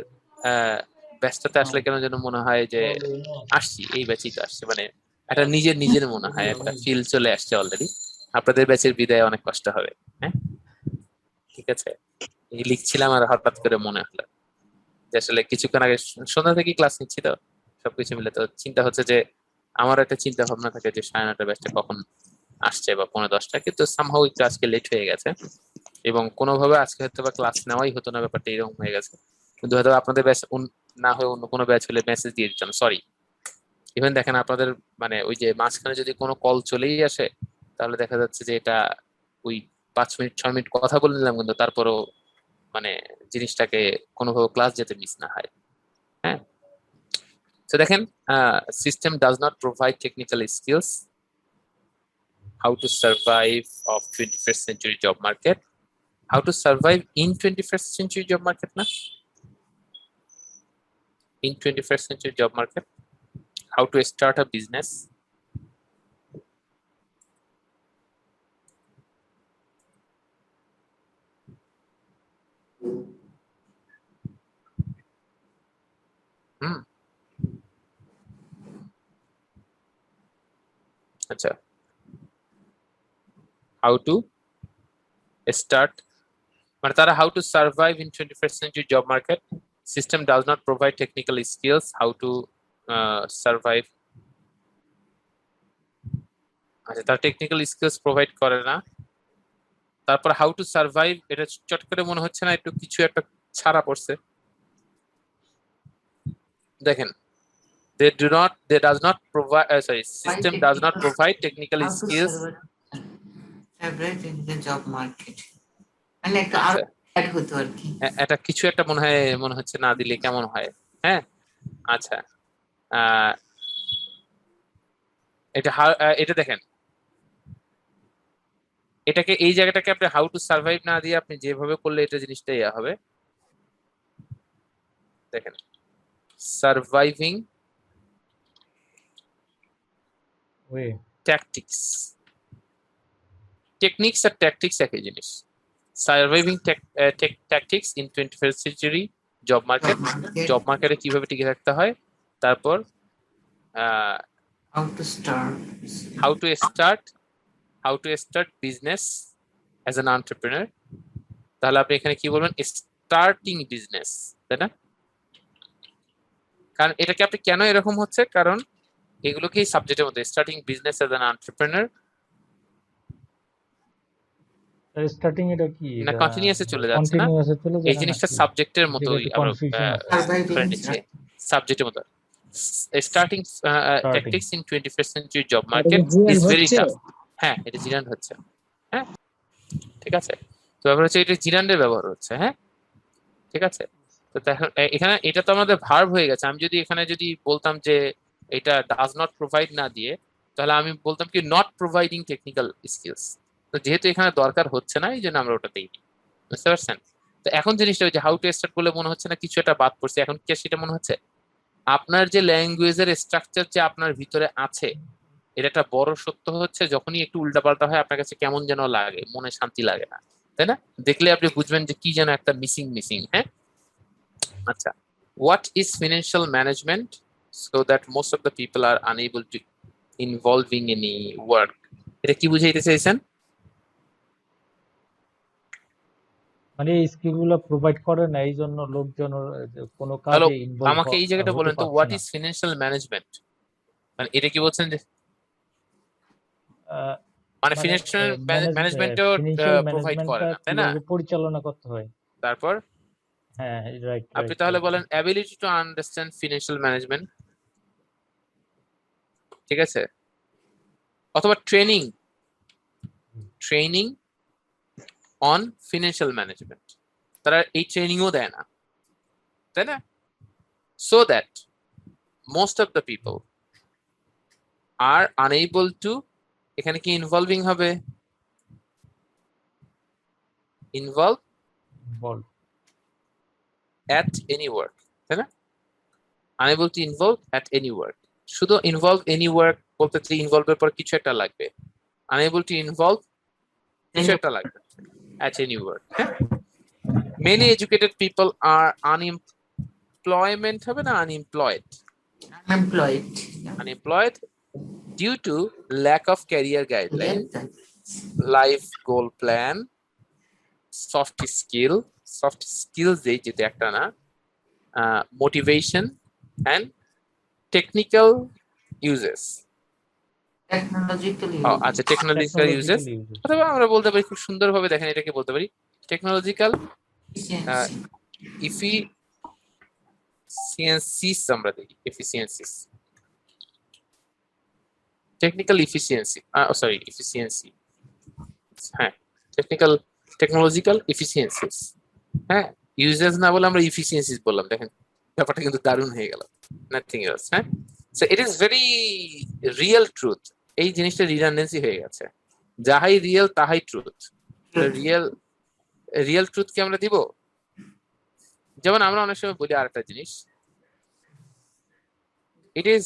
ব্যস্ততা আসলে কেন যেন মনে হয় যে আসছি, এই ব্যাচেই তো আসছে, মানে একটা নিজের মনে হয়, একটা ফিল চলে আসছে অলরেডি। আপনাদের ব্যাচের বিদায় অনেক কষ্ট হবে। হ্যাঁ, ঠিক আছে। এই লিখছিলাম আর হঠাৎ করে মনে হলো যে আসলে কিছুক্ষণ আগে সন্ধ্যা থেকে ক্লাস নিচ্ছি, তো সবকিছু মিলে তো চিন্তা হচ্ছে যে আমার একটা চিন্তা ভাবনা থাকে যে 9:30 ব্যাচটা কখন আসছে বা 9:45, কিন্তু সামহাও একটু আজকে লেট হয়ে গেছে এবং কোনোভাবে আজকে হয়তো বা ক্লাস নেওয়াই হতো না, ব্যাপারটা এরকম হয়ে গেছে। কিন্তু হয়তো আপনাদের ব্যাচ না হয়ে অন্য কোনো ব্যাচ হলে মেসেজ দিয়ে দিতাম, সরি। ইভেন দেখেন আপনাদের মানে ওই যে মাঝখানে যদি কোনো কল চলেই আসে তাহলে দেখা যাচ্ছে যে এটা ওই 5 মিনিট 6 মিনিট কথা বলে নিলাম, কিন্তু তারপরও মানে জিনিসটাকে কোনোভাবে ক্লাস যেতে মিস না হয়। হ্যাঁ, তো দেখেন system does not provide technical skills, how to survive of 21st century job market, how to survive in 21st century job market, na in 21st century job market, how to start a business, acha, how to start, মানে তারা how to survive in 21st century job market, system does not provide technical skills, how to survive, আচ্ছা তারা technical skills provide করে না। তারপর how to survive, এটা চট করে মনে হচ্ছে না একটু কিছু একটা ছাড়া পড়ছে? দেখেন, they does not provide, sorry, system does not provide technical skills. Survive in the job market. মানে একটা আরো অ্যাড হতো আর কি। এটা কিছু একটা মনে হচ্ছে না দিলে কেমন হয়? হ্যাঁ, আচ্ছা, এটা দেখেন, এটাকে এই জায়গাটাকে আপনি হাউ টু সার্ভাইভ না দিয়ে আপনি যেভাবে করলে এটা জিনিসটা ইয়া হবে। দেখেন, সার্ভাইভিং ওয়ে ট্যাকটিক্স, টেকনিক্স আর ট্যাকটিক্স একই জিনিস। Surviving tactics in 21st century job market, job মার্কেটে কিভাবে টিকে থাকতে হয়। তারপর how to start business as an entrepreneur. তাহলে আপনি এখানে কি বলবেন? স্টার্টিং বিজনেস, তাই না? কারণ এটাকে আপনি কেন এরকম হচ্ছে, কারণ এগুলোকেই সাবজেক্টের মধ্যে starting business as an entrepreneur starting এটা কি না কন্টিনিউয়াসে চলে যাচ্ছে না, এই জিনিসটা সাবজেক্টের মতোই আমরা ধরে নিচ্ছি, সাবজেক্টের মতো। Starting tactics in 21st century job market is very tough. হ্যাঁ, এটা জিরান্ড হচ্ছে। হ্যাঁ, ঠিক আছে। তো ব্যাপার হচ্ছে এটা জিরান্ডের ব্যবহার হচ্ছে। হ্যাঁ, ঠিক আছে। তো এখানে এটা তো আমাদের ভার্ব হয়ে গেছে। আমি যদি এখানে যদি বলতাম যে এটা ডাজ নট প্রোভাইড না দিয়ে, তাহলে আমি বলতাম কি নট প্রোভাইডিং টেকনিক্যাল স্কিলস। তো যেহেতু এখানে দরকার হচ্ছে না, এই জন্য আমরা ওটা দিই। বুঝতে পারছেন? তো এখন জিনিসটা ওই যে হাউ টু স্টার্ট বলে মনে হচ্ছে না কিছু একটা বাদ পড়ছে। এখন কি সেটা মনে হচ্ছে আপনার যে ল্যাঙ্গুয়েজের স্ট্রাকচার যে আপনার ভিতরে আছে, এটা একটা বড় সত্য হচ্ছে যখনই একটু উল্টাপাল্টা হয় আপনার কাছে কেমন যেন লাগে, মনে শান্তি লাগে না, তাই না? দেখলে আপনি বুঝবেন যে কি যেন একটা মিসিং। হ্যাঁ, আচ্ছা, what is financial management? so that most of the people are unable to involving any work. এটা কি বুঝাইতে চাইছেন? মানে এই স্কিল গুলো প্রোভাইড করে না, এই জন্য লোকজন কোনো হ্যালো, কাজে ইনভলভ আমাকে এই জায়গাটা হতে বলেন তো, পারছে হোয়াট না। Is financial management? মানে এটা কি বলছেন যে আহ, মানে মানে ফিনান্সিয়াল ম্যানেজমেন্টও ফিনান্সিয়াল প্রোভাইড করে ম্যানেজমেন্টটা না, তাই না? কিভাবে পরিচালনা করতে হয়। তারপর হ্যাঁ, রাইট আপনি রাইট তাহলে বলেন ability to understand financial management, ঠিক আছে? অথবা ট্রেনিং অন ফিনান্সিয়াল ম্যানেজমেন্ট, তারা এই ট্রেনিংও দেয় না, তাই না? So that most of the people are unable to, এখানে কি ইনভলভিং হবে? Involve ball at any work, তাই না? unable to involve at any work, শুধু involve any work বলতে যে involve এর পর কিছু একটা লাগবে, unable to involve কিছু একটা লাগবে at any work, হ্যাঁ? many educated people are unemployment হবে না unemployed due to lack of career guideline, life goal plan, soft skills এই যেটা একটা না, motivation and technical uses, আচ্ছা টেকনোলজিক্যাল ইউজেস, অথবা আমরা বলতে পারি খুব সুন্দরভাবে, দেখেন এটাকে বলতে পারি টেকনোলজিক্যাল এফিসিয়েন্সিস, আমরা দেখি এফিসিয়েন্সিস, টেকনিক্যাল এফিসিয়েন্সি, সরি এফিসিয়েন্সি, হ্যাঁ টেকনোলজিক্যাল এফিসিয়েন্সিস, হ্যাঁ ইউজেস না বলে আমরা এফিসিয়েন্সিস বললাম, দেখেন ব্যাপারটা কিন্তু দারুণ হয়ে গেল, নাথিং এলস, হ্যাঁ? So it is very real truth, এই জিনিসটা রিডান্ডেন্সি হয়ে গেছে, যাহাই রিয়েল তাহাই ট্রুথ, রিয়েল ট্রুথ কি আমরা দিব? যেমন আমরা অনেক সময় বলি আরেকটা জিনিস, ইট ইজ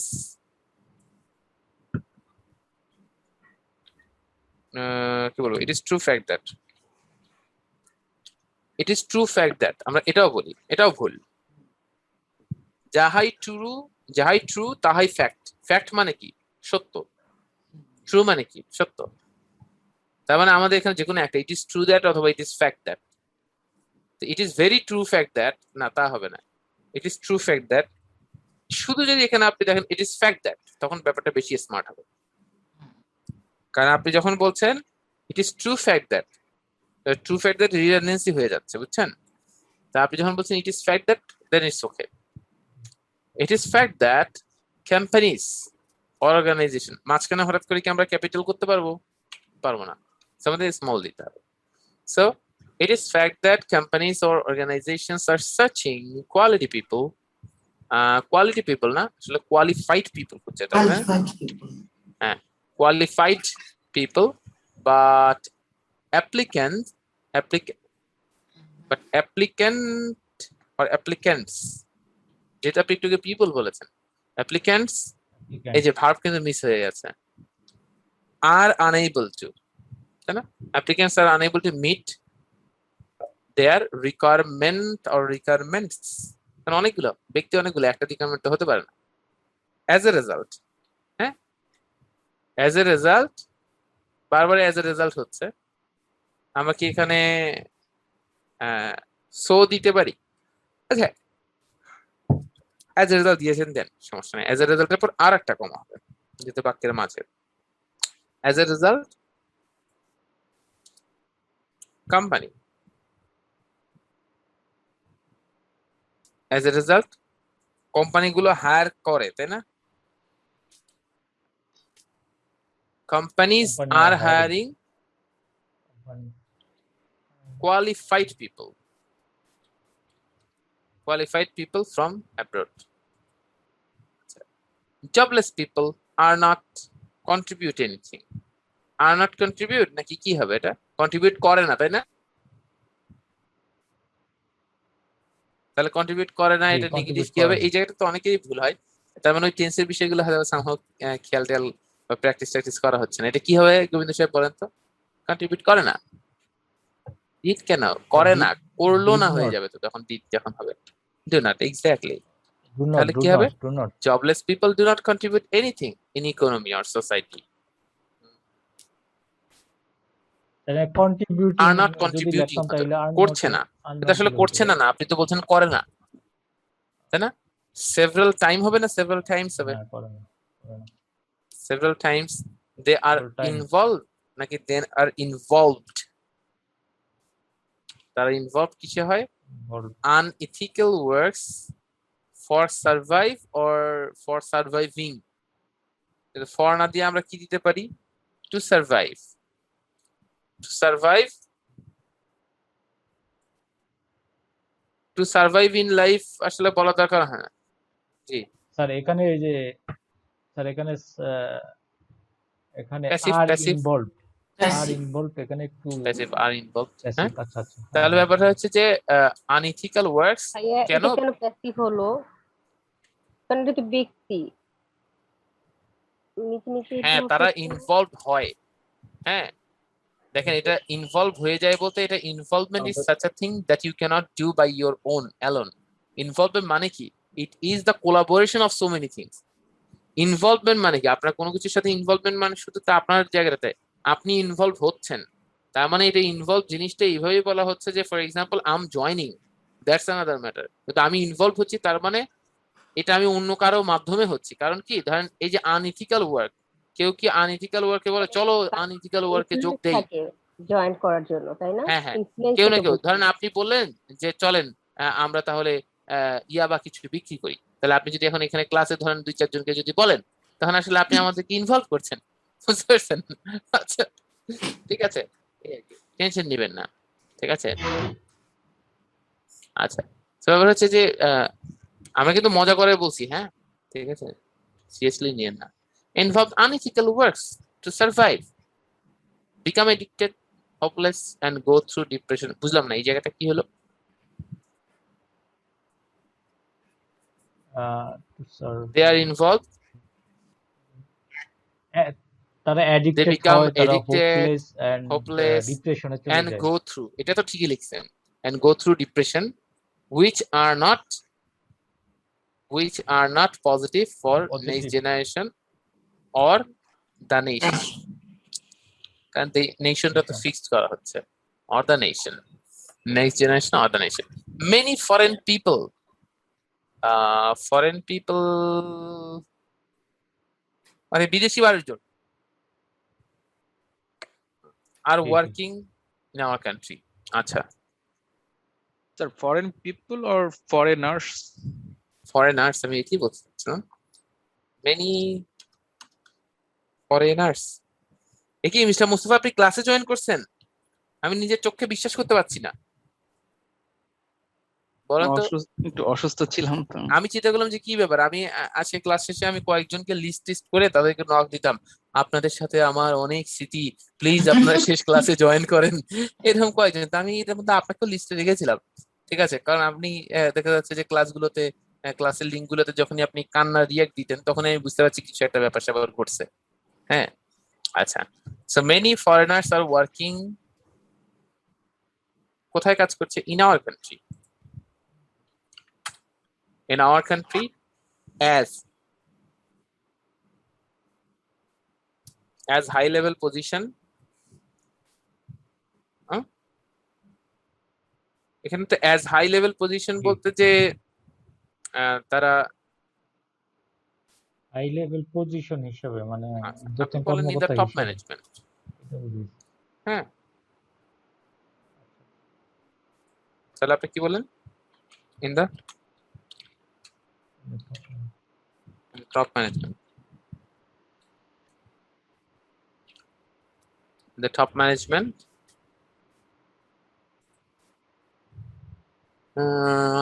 কি বলবো, ইট ইজ ট্রু ফ্যাক্ট দ্যাট, আমরা এটাও বলি, এটাও ভুল, যাহাই ট্রু তাহাই ফ্যাক্ট মানে কি? সত্য। ট্রু মানে কি? সত্য। তার মানে আমাদের এখানে যে কোনো একটা, ইট ইজ ট্রু দ্যাট অথবা ইট is fact that, it is very true fact that, না তা হবে না, ইট ইজ ট্রু ফ্যাক্ট দ্যাট। শুধু যদি এখানে আপনি দেখেন ইট ইজ ফ্যাক্ট দ্যাট, তখন ব্যাপারটা বেশি স্মার্ট হবে, কারণ আপনি যখন বলছেন it is true fact that redundancy হয়ে যাচ্ছে, বুঝছেন? তা আপনি যখন বলছেন it is fact that, then it's okay. It is fact that companies organisation, মাঝখানে হঠাৎ করে কি আমরা ক্যাপিটাল করতে পারবো? পারবো না, আমাদের স্মল দিতে হবে। So it is fact that companies or organizations are searching quality people না, আসলে qualified people খুঁজছে, হ্যাঁ qualified people, but applicants যেটা আপনি একটু পিপল বলেছেন, applicants, এই যে ভার্ব কিন্তু মিস হয়ে গেছে, are unable to, তাই না? applicants are unable to meet their requirements, কারণ অনেকগুলো ব্যক্তি, অনেকগুলো, একটা রিকোয়ারমেন্ট তো হতে পারে না। as a result, হ্যাঁ as a result, বারবার as a result হচ্ছে, আমরা কি এখানে সো দিতে পারি? আচ্ছা as a result দিয়েছেন, দেন সমস্যা নেই, as a result এর পর আর একটা কমা হবে যেহেতু বাক্যের মাঝে, as a result company, as a result কোম্পানিগুলো হায়ার করে, তাই না? companies are hiring qualified people from abroad. Jobless people are not contribute anything, নাকি কি হবে? এটা কন্ট্রিবিউট করে না, তাই না? তাহলে কন্ট্রিবিউট করে না, এটা নেগেটিভ কি হবে? এই জায়গাটা তো অনেকেরই ভুল হয়, তার মানে ওই টেন্সের বিষয়গুলো হয়তো সামহাও খেয়াল বা প্র্যাকটিস করা হচ্ছে না। এটা কি হবে গোবিন্দ সাহেব বলেন তো? কন্ট্রিবিউট করে না, ডিড কেন করে না, করলো না হয়ে যাবে তো তখন ডিড যখন হবে, ডু নট, এক্স্যাক্টলি তাহলে কি হবে? Do not Jobless people do not contribute anything in economy or society. Contributing Are not যদি contributing, লিখতাম তাহলে আর করছে না। এটা আসলে করছে না, না আপনি তো বলছেন করে না, তাই না? সেভারাল টাইম হবে না, সেভারাল টাইমস হবে, হ্যাঁ করে না সেভারাল টাইমস দে আর Several times. ইনভলভ নাকি দে আর ইনভলভড? তারা ইনভলভ কিসে হয়? Unethical works for survive or for surviving. For না দিয়ে আমরা কি দিতে পারি? To survive. To survive. To survive in life আসলে বলা দরকার হয় না। জি, স্যার এখানে এই যে স্যার এখানে এখানে Passive, আর passive. ইনভলভ আর Passive. ইনভলভ এখানে একটু passive are involved, হ্যাঁ? passive, আচ্ছা আচ্ছা তাহলে ব্যাপারটা হচ্ছে যে unethical works ভাইয়া কেন? এটা কেন প্যাসিভ হলো? কারণ এটা তো ব্যক্তি নিচে নিচে হ্যাঁ, এটা তারা হচ্ছে- ইনভলভ হয়। হ্যাঁ, দেখেন এটা ইনভলভ হয়ে যায় বলতে এটা involvement is such a thing that you cannot do by your own alone. Involvement মানে কি? It is the collaboration of so many things. Involvement মানে কি? আপনার কোনো কিছুর সাথে ইনভলভমেন্ট মানে শুধু তা আপনার জায়গাটাতে আপনি ইনভলভ হচ্ছেন, তার মানে এটা ইনভলভ জিনিসটা এইভাবেই বলা হচ্ছে যে for example I am joining, that's another matter. কিন্তু আমি ইনভলভ হচ্ছি তার মানে এটা আমি অন্য কারো মাধ্যমে হচ্ছি। কারণ কি, ধরেন এই যে আনইথিক্যাল ওয়ার্ক, কেউ কি আনইথিক্যাল ওয়ার্কে বলে চলো আনইথিক্যাল ওয়ার্কে যোগ দেই? জয়েন করার জন্য, তাই না? হ্যাঁ, হ্যাঁ। Influence কেউ না থেকে কেউ, বলছি। ধরেন আপনি বললেন যে চলেন আমরা তাহলে ইয়াবা কিছু বিক্রি করি, তাহলে আপনি যদি এখন এখানে ক্লাসে ধরেন 2-4 জনকে যদি বলেন, তখন আসলে আপনি আমাদেরকে ইনভলভ করছেন, বুঝতে পারছেন? আচ্ছা, ঠিক আছে, টেনশন নেবেন না, ঠিক আছে? আচ্ছা, তো ব্যাপার হচ্ছে যে আমরা কিন্তু মজা করে বলছি, হ্যাঁ, ঠিক আছে, সিরিয়াসলি নিয়েন না। Involve unethical works to survive, become addicted, hopeless and go through depression. বুঝলাম না এই জায়গাটা কি হলো? They are involved, তারা অ্যাডিক্টেড become হয়, তারা addicted, hopeless hopeless, and ডিপ্রেশনে চলে and যায় go through, এটা তো ঠিকই লিখছেন, and go through depression which are not positive for Positive. next generation or the nation. কারণ the nationটা তো ফিক্সড করা হচ্ছে, or the nation, next generation or the nation. Many foreign people মানে বিদেশি মানুষজন are G, G. working in our country. আচ্ছা, Sir, foreign people or foreigners? foreigners আমি কি বলছি না? many foreigners, এ কি মিস্টার মুস্তাফা আপনি ক্লাসে জয়েন করছেন? আমি নিজের চোখে বিশ্বাস করতে পারছি না, বলেন তো। একটু অসুস্থ ছিলাম তো। আমি চিন্তা করলাম যে কি ব্যাপার, আমি আজকে ক্লাস শেষে আমি কয়েকজনকে লিস্ট করে তাদেরকে নক দিতাম, আপনাদের সাথে আমার অনেক স্মৃতি, প্লিজ আপনারা শেষ ক্লাসে জয়েন করেন, এরকম কয়েকজন। তো আমি এটার মধ্যে আপনাকেও লিস্টে রেখেছিলাম, ঠিক আছে? কারণ আপনি দেখা যাচ্ছে যে ক্লাসগুলোতে ক্লাসের লিঙ্ক গুলোতে যখনই আপনি কান্না রিয়াক্ট দিতেন তখন আমি বুঝতে পারছি কিছু একটা ব্যাপার স্যাপার ঘটছে। হ্যাঁ, আচ্ছা, so many foreigners are working, কোথায় কাজ করছে? In our country, in our country as high level position. এখানে তো as high level position বলতে যে তারা হাই লেভেল পজিশন হিসেবে মানে আপনি ঊর্ধ্বতন বলেন in the কর্মকর্তা top হিসেবে management. এটা বুঝি। হ্যাঁ, তাহলে আপনি কি বলেন? in the top management. The top management,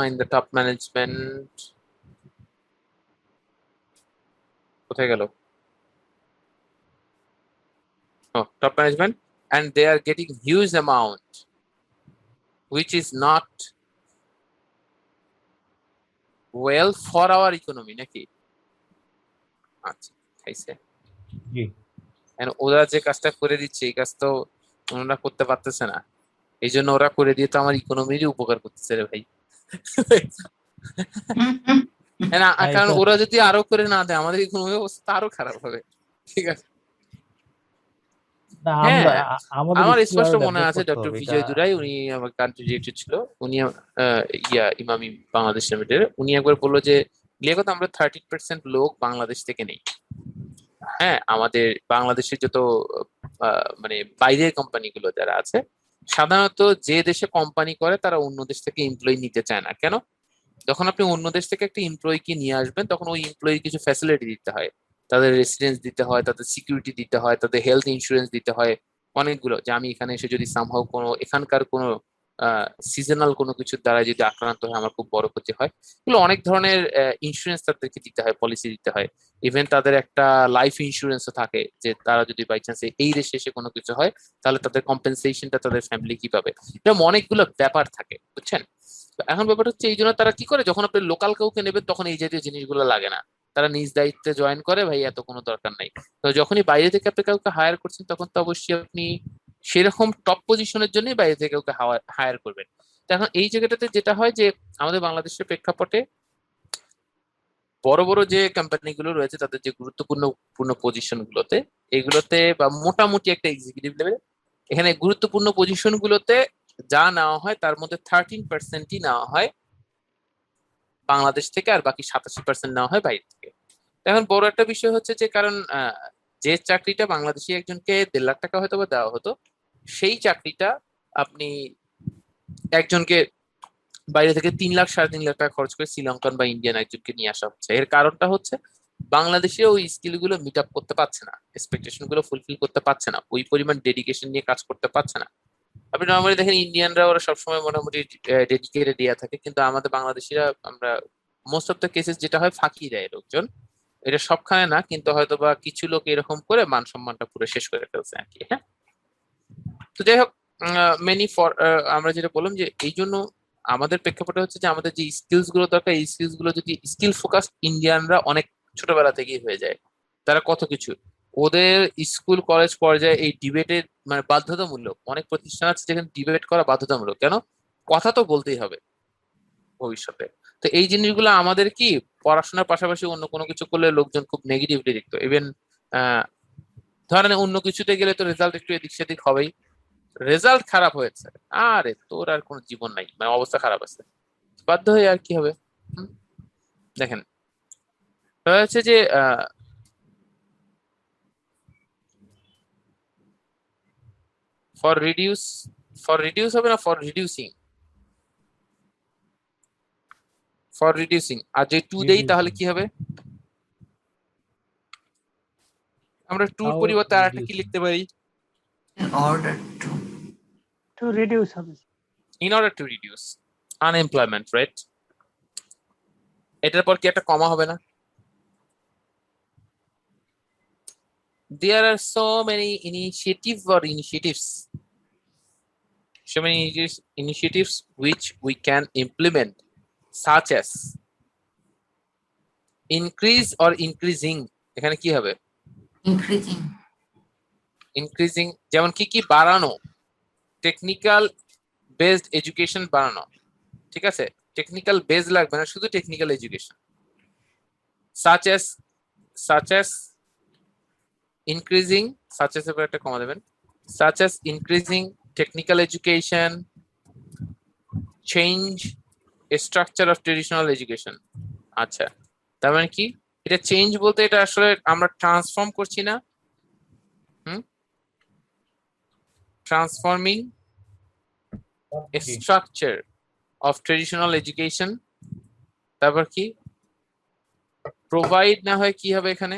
in the top management, কোথায় গেল? Oh, top management, and they are getting huge amount which is not well for our economy, নাকি? আচ্ছা, খাইছে। জি ওরা যে কাজটা করে দিচ্ছে এই কাজ তো ওরা করতে পারতেছে না, এই জন্য ওরা করে দিয়ে তো আমার ইকোনমিরই উপকার করতেছে রে ভাই। কারণ এটা ওরা যদি আরো করে না দেয় আমাদের ইকোনমি অবস্থা আরো খারাপ হবে। ঠিক আছে, না হ্যাঁ আমাদের আমার স্কিল স্পষ্ট আরো মনে ডেভেলপ আছে করতে ডক্টর হবে এটা। বিজয় দুরাই, উনি আমার কান্ট্রি ডিরেক্টর ছিল, উনি ইমামি বাংলাদেশ লিমিটেড, উনি একবার বললো যে লিয়াকত আমরা 30% লোক বাংলাদেশ থেকে নেই। হ্যাঁ, আমাদের বাংলাদেশের যত মানে বাইরের কোম্পানিগুলো যারা আছে, সাধারণত যে দেশে কোম্পানি করে তারা অন্য দেশ থেকে এমপ্লয়ি নিতে চায় না। কেন? যখন আপনি অন্য দেশ থেকে একটা এমপ্লয়িকে নিয়ে আসবেন তখন ওই এমপ্লয়ির কিছু ফ্যাসিলিটি দিতে হয়, তাদের রেসিডেন্স দিতে হয়, তাদের সিকিউরিটি দিতে হয়, তাদের হেলথ ইন্স্যুরেন্স দিতে হয়, অনেকগুলো। যে আমি এখানে এসে যদি সামহাও কোনো এখানকার কোনো সিজনাল কোনো কিছুর দ্বারা যদি আক্রান্ত হয় আমার খুব বড় ক্ষতি হয়, এগুলো অনেক ধরনের ইন্স্যুরেন্স তাদেরকে দিতে হয়, পলিসি দিতে হয়। ইভেন তাদের একটা লাইফ ইন্স্যুরেন্সও থাকে, যে তারা যদি বাই চান্স এই দেশে এসে কোনো কিছু হয় তাহলে তাদের কম্পেনসেশনটা তাদের ফ্যামিলি কি পাবে। এরকম অনেকগুলো ব্যাপার থাকে, বুঝছেন? তো এখন ব্যাপার হচ্ছে এই জন্য তারা কি করে, যখন আপনি লোকাল কাউকে নেবেন তখন এই জাতীয় জিনিসগুলো লাগে না, তারা নিজ দায়িত্বে জয়েন করে, ভাই এত কোনো দরকার নাই। তো যখনই বাইরে থেকে আপনি কাউকে হায়ার করছেন তখন তো অবশ্যই আপনি সেরকম টপ পজিশনের জন্যই বাইরে থেকে কাউকে হায়ার করবেন। তো এখন এই জায়গাটাতে যেটা হয় যে আমাদের বাংলাদেশের প্রেক্ষাপটে বড় বড় যে কোম্পানিগুলো রয়েছে তাদের যে গুরুত্বপূর্ণ পজিশন গুলোতে, এগুলোতে বা মোটামুটি একটা এক্সিকিউটিভ লেভেল, এখানে গুরুত্বপূর্ণ পজিশন গুলোতে যা নেওয়া হয় তার মধ্যে 13%ই নেওয়া হয় বাংলাদেশ থেকে, আর বাকি 87% নেওয়া হয় বাইরে থেকে। এখন বড় একটা বিষয় হচ্ছে যে কারণ যে চাকরিটা বাংলাদেশি একজনকে 1.5 লাখ টাকা হয়তো বা দেওয়া হতো, সেই চাকরিটা আপনি একজনকে বাইরে থেকে 3 লাখ 3.5 লাখ টাকা খরচ করে শ্রীলঙ্কান বা ইন্ডিয়ান একজনকে নিয়ে আসা হচ্ছে। এর কারণটা হচ্ছে বাংলাদেশে ওই স্কিল গুলো মিট আপ করতে পারছে না, এক্সপেকটেশন গুলো ফুলফিল করতে পারছে না, ওই পরিমাণ ডেডিকেশন নিয়ে কাজ করতে পারছে না। আপনি নর্মালি দেখেন ইন্ডিয়ানরা ওরা সবসময় মোটামুটি ডেডিকেটেড দেওয়া থাকে, কিন্তু আমাদের বাংলাদেশিরা আমরা মোস্ট অফ দ্য কেসেস যেটা হয় ফাঁকি দেয় লোকজন। এটা সবখানে না, কিন্তু হয়তো বা কিছু লোক এরকম করে মান সম্মানটা পুরো শেষ করে ফেলছে আর কি। হ্যাঁ, তো যাই হোক, মেনি ফর আমরা যেটা বললাম যে এই জন্য আমাদের প্রেক্ষাপটে হচ্ছে যে আমাদের যে স্কিলস গুলো দরকার, এই স্কিলস গুলো যদি স্কিল ফোকাস ইন্ডিয়ানরা অনেক ছোটবেলা থেকেই হয়ে যায়, তারা কত কিছু ওদের স্কুল কলেজ পর্যায়ে এই ডিবেটের মানে বাধ্যতামূলক। অনেক প্রতিষ্ঠান আছে যেখানে ডিবেট করা বাধ্যতামূলক। কেন? কথা তো বলতেই হবে ভবিষ্যতে। তো এই জিনিসগুলো আমাদের কি পড়াশোনার পাশাপাশি অন্য কোনো কিছু করলে লোকজন খুব নেগেটিভলি দেখতো। ইভেন ধরেন অন্য কিছুতে গেলে তো রেজাল্ট একটু এদিক সেদিক হবেই, রেজাল্ট খারাপ হয়েছে, আরে তোর আর কোনো জীবন নাই, মানে অবস্থা খারাপ আছে, বাধ্য হয়ে আর কি হবে। দেখেন হচ্ছে যে ফর রিডিউস হবে না, ফর রিডিউসিং, আর যে টু দেই তাহলে কি হবে? আমরা টুর How পরিবর্তে আর একটা কি reducing? লিখতে পারি? In order টু রিডিউস হবে। In order to reduce unemployment rate, এটার পর কি একটা কমা হবে না? There are so many initiatives which we can implement, such as increase or increasing, এখানে কি হবে? increasing, যেমন কি বাড়ানো, টেকনিক্যাল বেসড এডুকেশন বাড়ানো। ঠিক আছে, টেকনিক্যাল বেস লাগবে না, শুধু technical education. such as increasing, such as এর একটা কমা দেবেন, such as increasing technical education, change structure of traditional education। আচ্ছা, তার মানে কি? এটা চেঞ্জ বলতে এটা আসলে আমরা ট্রান্সফর্ম করছি না, transforming structure of traditional education। তারপর কি? প্রোভাইড না হয় কি হবে এখানে?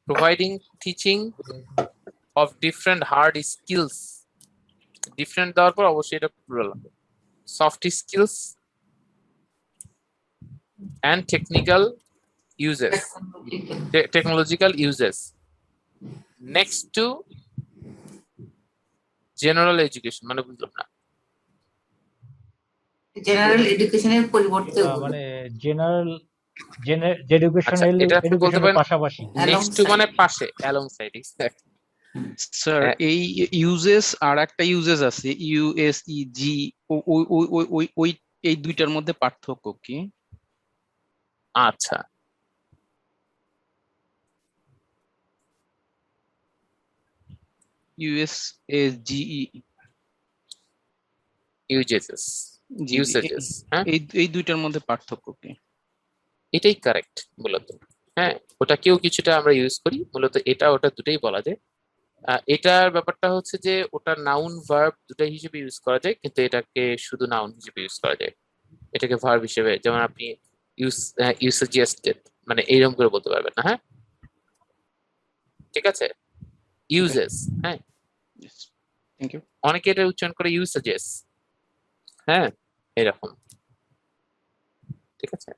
providing teaching of different hard skills, different দেওয়ার পর অবশ্যই এটা প্লুরাল হবে, soft skills and technological uses next to general education। মানে বুঝলাম না। জেনারেল এডুকেশনের পরিবর্তে মানে জেনারেল এডুকেশনাল এটা আপনি বলতে এডুকেশনের পারেন পাশাপাশি। নেক্সট টু মানে পাশে, অ্যালংসাইড। স্যার এই ইউজেস আর একটা ইউজেস আছে, USEGO ওই ওই ওই ওই ওই এই দুইটার মধ্যে পার্থক্য কি? আচ্ছা, ইউএসএজিই, ইউজেসেস, জি জি, ইউসেজেস। হ্যাঁ, এই দুইটার মধ্যে পার্থক্য কি? এটাই কারেক্ট মূলত। হ্যাঁ, ওটাকেও কিছুটা আমরা ইউজ করি, মূলত এটা ওটা দুটাই বলা যায়। এটার ব্যাপারটা হচ্ছে যে ওটা নাউন ভার্ব দুটাই হিসেবে ইউজ করা যায়, কিন্তু এটাকে শুধু নাউন হিসেবে ইউজ করা যায়। এটাকে ভার্ব হিসেবে, যেমন আপনি ইউ সাজেস্টেড, মানে এইরকম করে বলতে পারবেন না। হ্যাঁ, ঠিক আছে, ইউজেস। হ্যাঁ, থ্যাংক ইউ। অনেকে এটা উচ্চারণ করে ইউ সাজেস্ট। হ্যাঁ, এরকম, ঠিক আছে।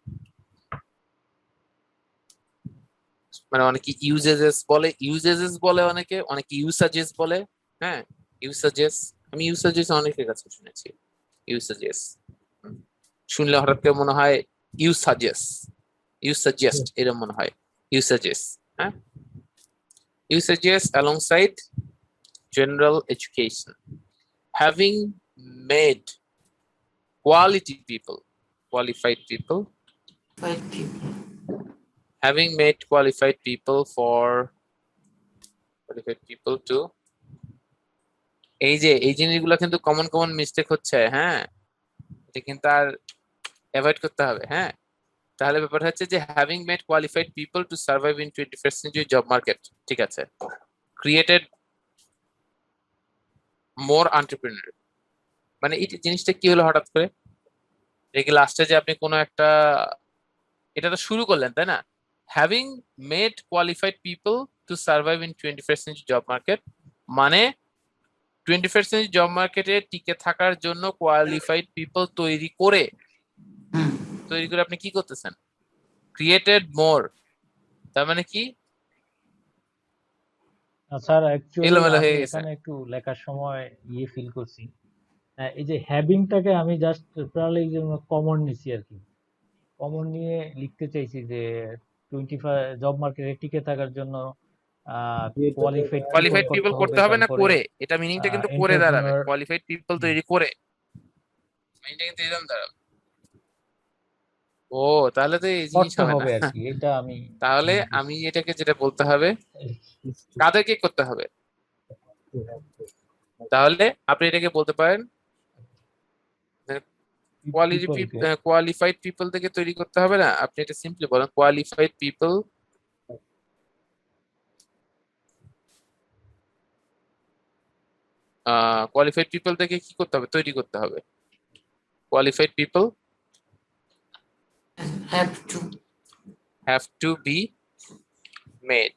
মানে অনেকে ইউজেস বলে, অনেকে ইউসাজেস বলে। হ্যাঁ, ইউসাজেস, আমি ইউসাজেস অনেকের কাছে শুনেছি। ইউসাজেস শুনলে হঠাৎ করে মনে হয় ইউসাজেস্ট এরকম মনে হয়। ইউসাজেস, হ্যাঁ, ইউসাজেস alongside general education, having made qualified people, qualified people to, এই যে এই জিনিসগুলো কিন্তু কমন কমন মিস্টেক হচ্ছে। হ্যাঁ, এটা কিন্তু আর অ্যাভয়েড করতে হবে। হ্যাঁ, তাহলে ব্যাপার হচ্ছে যে having made qualified people to survive in 21st century job market, ঠিক আছে, ক্রিয়েটেড মোর এন্টারপ্রেনার। মানে এই জিনিসটা কি হলো হঠাৎ করে? দেখি লাস্টে যে আপনি কোনো একটা, এটা তো শুরু করলেন তাই না, having made qualified people to survive in 21st century job market, মানে 21st century জব মার্কেটে টিকে থাকার জন্য কোয়ালিফাইড পিপল তৈরি করে আপনি কি করতেছেন? ক্রিয়েটেড মোর, তার মানে কি স্যার অ্যাকচুয়ালি এলোমেলো আমি হয়ে গেছে। এখানে একটু লেখার সময় ফিল করছি। এই যে হ্যাভিংটাকে আমি জাস্ট টোটালি কমন নিছি আর কি। কমন নিয়ে লিখতে চাইছি যে 25 জব মার্কেটে টিকে থাকার জন্য কোয়ালিফাইড পিপল করতে হবে না তারপরে করে, এটা মিনিংটা কিন্তু করে দাঁড়াবে, এন্টারপ্রেনার কোয়ালিফাইড পিপল তৈরি করে, মিনিংটা কিন্তু এরকম দাঁড়াবে। ও, তাহলে তো এই জিনিস করতে হবে না। হবে আর কি, এটা আমি তাহলে আমি এটাকে যেটা বলতে হবে, কাদেরকে করতে হবে, তাহলে আপনি এটাকে বলতে পারেন কোয়ালিফাইড পিপল থেকে তৈরি করতে হবে না, আপনি এটা সিম্পলি বলেন কোয়ালিফাইড পিপল থেকে কি করতে হবে? তৈরি করতে হবে। Qualified people have to be made.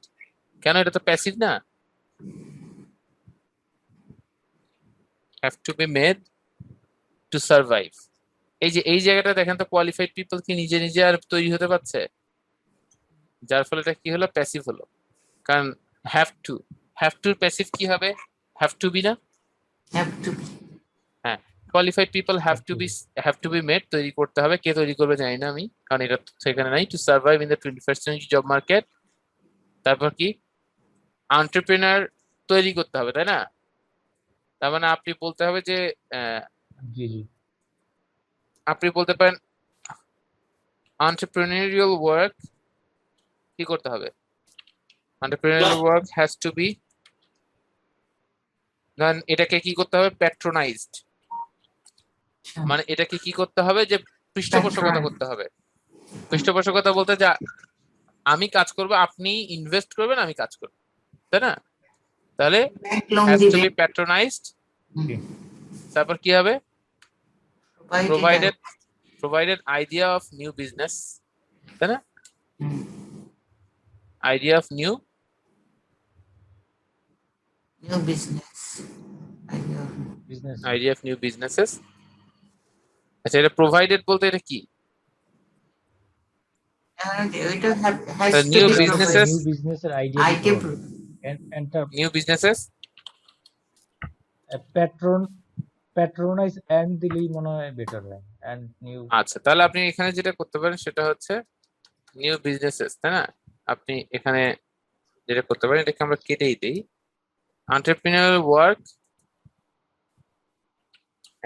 কেন? এটা তো প্যাসিভ না, have to be made to survive. এই যে এই জায়গাটা দেখেন তো, কোয়ালিফাইড পিপল কি নিজে নিজে আর তৈরি হতে পারছে? যার ফলে এটা কি হলো? প্যাসিভ হলো। কারণ হ্যাভ টু প্যাসিভ কি হবে? হ্যাভ টু বি না? হ্যাঁ, qualified people have to be made, তৈরি করতে হবে। কে তৈরি করবে জানি না আমি, কারণ এটা সেখানে নাই। To survive in the 21st century job market, তারপর কি? এন্টারপ্রেনার তৈরি করতে হবে, তাই না? তার মানে আপনি বলতে হবে যে জি জি আপনি বলতে পারেন entrepreneurial work কি করতে হবে? entrepreneurial work has to be, এটাকে কি করতে হবে? প্যাট্রোনাইজড। মানে এটাকে কি করতে হবে? যে পৃষ্ঠপোষকতা করতে হবে। পৃষ্ঠপোষকতা বলতে যা আমি কাজ করব, আপনি ইনভেস্ট করবেন, আমি কাজ করব, তাই না? তাহলে has to be patronized, তারপর কি হবে? provided idea of new business, তাই না? idea of new business idea of new businesses। আচ্ছা, এটা প্রোভাইডেড বলতে এটা কি? new businesses, নিউ বিজনেসের idea new businesses patronise and দিলেই মনে হয় বেটার হয়। এন্ড নিউ আচ্ছা, তাহলে আপনি এখানে যেটা করতে পারেন সেটা হচ্ছে নিউ বিজনেসেস, তাই না? আপনি এখানে যেটা করতে পারেন, এটাকে আমরা কেটেই দেই, entrepreneurial work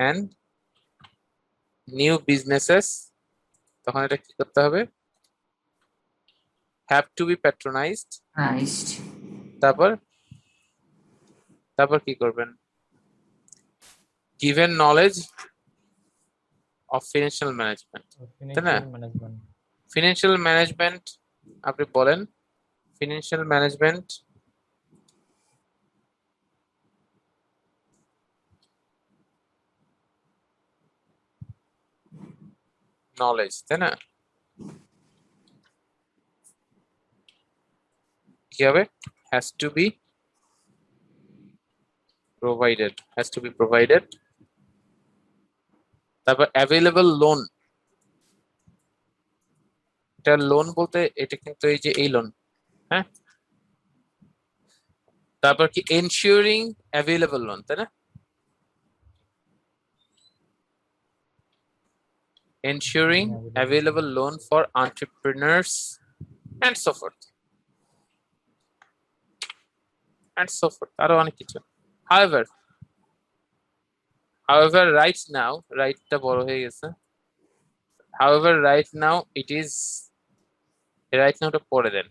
and new businesses, তখন এটা কি করতে হবে? Have to be patronised. Christ. তারপর তারপর কি করবেন? Given knowledge of financial management, তাই না? Financial management. ফিনান্সিয়াল ম্যানেজমেন্ট আপনি বলেন, ফিনান্সিয়াল ম্যানেজমেন্ট নলেজ, তাই না? কি হবে? Has to be provided, has to be provided. তারপর অ্যাভেলেবল লোন, এটা লোন বলতে এটা কিন্তু এই যে এই লোন, হ্যাঁ। তারপর কি এনশিওরিং অ্যাভেলেবল লোন, তাই না? ensuring available loan for entrepreneurs and so forth and so forth, আরো অনেক কিছু। however right now, right টা বড় হয়ে গেছে, however right now it is, right now টা পড়ে দেন।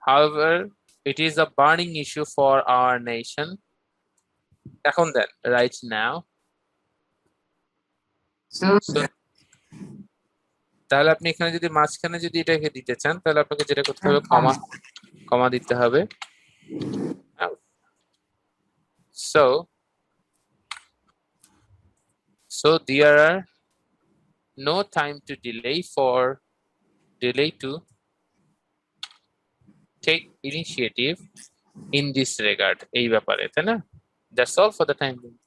however it is a burning issue for our nation, এখন দেন right now। So, তাহলে আপনি এখানে যদি মাঝখানে যদি এটাকে দিতে চান, তাহলে আপনাকে যেটা করতে হবে, কমা দিতে হবে। so there are no time to delay to take initiative in this regard, এই ব্যাপারে, তাই না? that's all for the time being।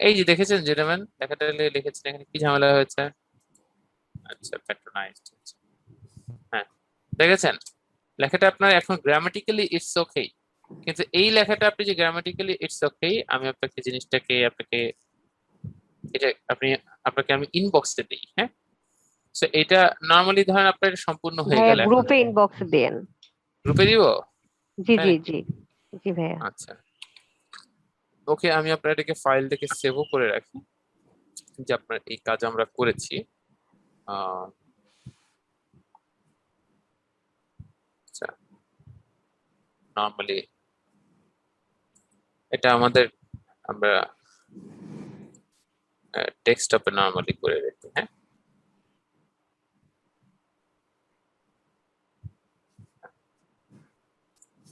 এই যে দেখেছেন জেন্টলম্যান, লেখাটা লিখেছেন এখানে কি ঝামেলা হয়েছে? আচ্ছা, প্যাট্রোনাইজড, হ্যাঁ দেখেছেন লেখাটা আপনার এখন গ্রামাটিক্যালি ইটস ওকে, কিন্তু এই লেখাটা আপনি যে গ্রামাটিক্যালি ইটস ওকে, আমি আপনাকে জিনিসটাকে এটা আপনাকে আমি ইনবক্সে দিই, হ্যাঁ। সো এটা নরমালি ধরেন আপনার সম্পূর্ণ হয়ে ভাইয়া গেল, গ্রুপে ইনবক্স দেন। গ্রুপে দিব? জি হ্যাঁ। জি জি জি ভাইয়া। আচ্ছা ওকে, আমি আপনার এটাকে ফাইল থেকে সেভও করে রাখি যে আপনার এই কাজ আমরা করেছি। আচ্ছা, নরমালি এটা আমরা ডেস্কটপে নরমালি করে রাখি, হ্যাঁ।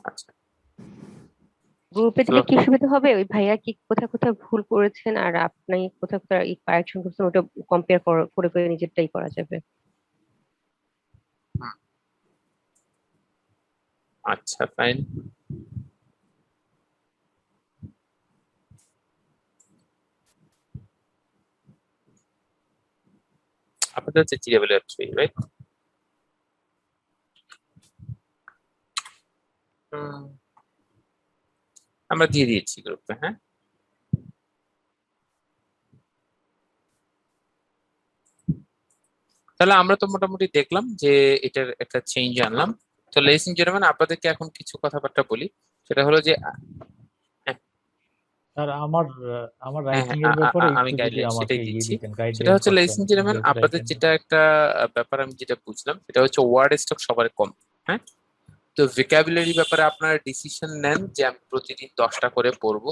আচ্ছা, গ্রুপে দিলে কি সুবিধা হবে, ওই ভাইয়া কি কোথায় কোথায় ভুল করেছেন আর আপনি কোথায় কোথায় কারেকশন করছেন, ওটা কম্পেয়ার করে করে নিজেরটাই করা যাবে। আচ্ছা ফাইন। আপনাদের হচ্ছে GWF3, রাইট? আমরা দিয়ে দিয়েছি গ্রুপে, হ্যাঁ। তাহলে আমরা তো মোটামুটি দেখলাম যে এটার একটা চেঞ্জ আনলাম। তো লেডিস এন্ড জেন্টলম্যান, আপনাদেরকে এখন কিছু কথাবার্তা বলি, সেটা হলো যে স্যার আমার রাইটিং এর ব্যাপারে আমি একটু যদি গাইডলাইন আমাকে সেটাই দিচ্ছি। দিতেন, সেটা গাইডলাইন হচ্ছে লেডিস করতেন এন্ড জেন্টলম্যান, আপনাদের যেটা একটা ব্যাপার আমি যেটা বুঝলাম সেটা হচ্ছে ওয়ার্ড স্টক সবার কম, হ্যাঁ। তো ভোকাবুলারি ব্যাপারে আপনারা ডিসিশন নেন যে আমি প্রতিদিন 10টা করে পড়বো।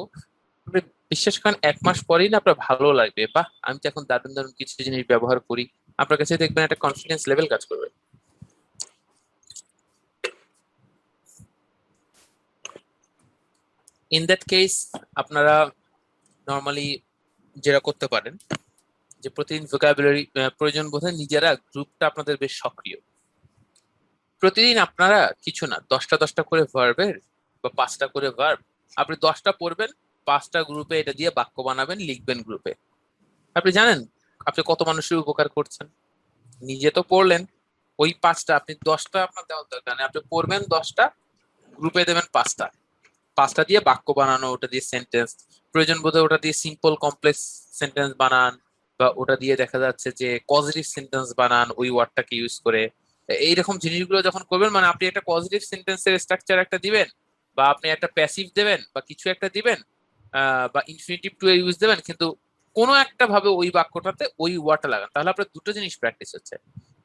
বিশ্বাস করেন 1 মাস পরেই না আপনার ভালো লাগবে, বাহ আমি তো এখন দারুণ দারুণ কিছু জিনিস ব্যবহার করি, আপনার কাছে দেখবেন একটা কনফিডেন্স লেভেল কাজ করবে। ইন দ্যাট কেস আপনারা নরমালি যেটা করতে পারেন যে প্রতিদিন ভোকাবুলারি প্রয়োজন বোধ হয় নিজেরা গ্রুপটা আপনাদের বেশ সক্রিয়, প্রতিদিন আপনারা কিছু না 10টা করে ভার্বের বা 5টা করে ভার্ব, আপনি 10টা পড়বেন, 5টা গ্রুপে এটা দিয়ে বাক্য বানাবেন, লিখবেন গ্রুপে। আপনি জানেন আপনি কত মানুষের উপকার করছেন? নিজে তো পড়লেন, ওই 5টা আপনি 10টা আপনার দেওয়ার দরকার নেই, আপনি পড়বেন 10টা, গ্রুপে দেবেন 5টা দিয়ে বাক্য বানানো, ওটা দিয়ে সেন্টেন্স, প্রয়োজন বোধ ওটা দিয়ে সিম্পল কমপ্লেক্স সেন্টেন্স বানান, বা ওটা দিয়ে দেখা যাচ্ছে যে পজিটিভ সেন্টেন্স বানান ওই ওয়ার্ডটাকে ইউজ করে। এইরকম জিনিসগুলো যখন করবেন, মানে আপনি একটা পজিটিভ সেন্টেন্সের স্ট্রাকচার একটা দিবেন, বা আপনি একটা প্যাসিভ দেবেন, বা কিছু একটা দিবেন, বা ইনফিনিটিভ টু ইউজ দেবেন, কিন্তু কোনো একটা ভাবে ওই বাক্যটাতে ওই ওয়ার্ডটা লাগান, তাহলে আপনার দুটো জিনিস প্র্যাকটিস হচ্ছে।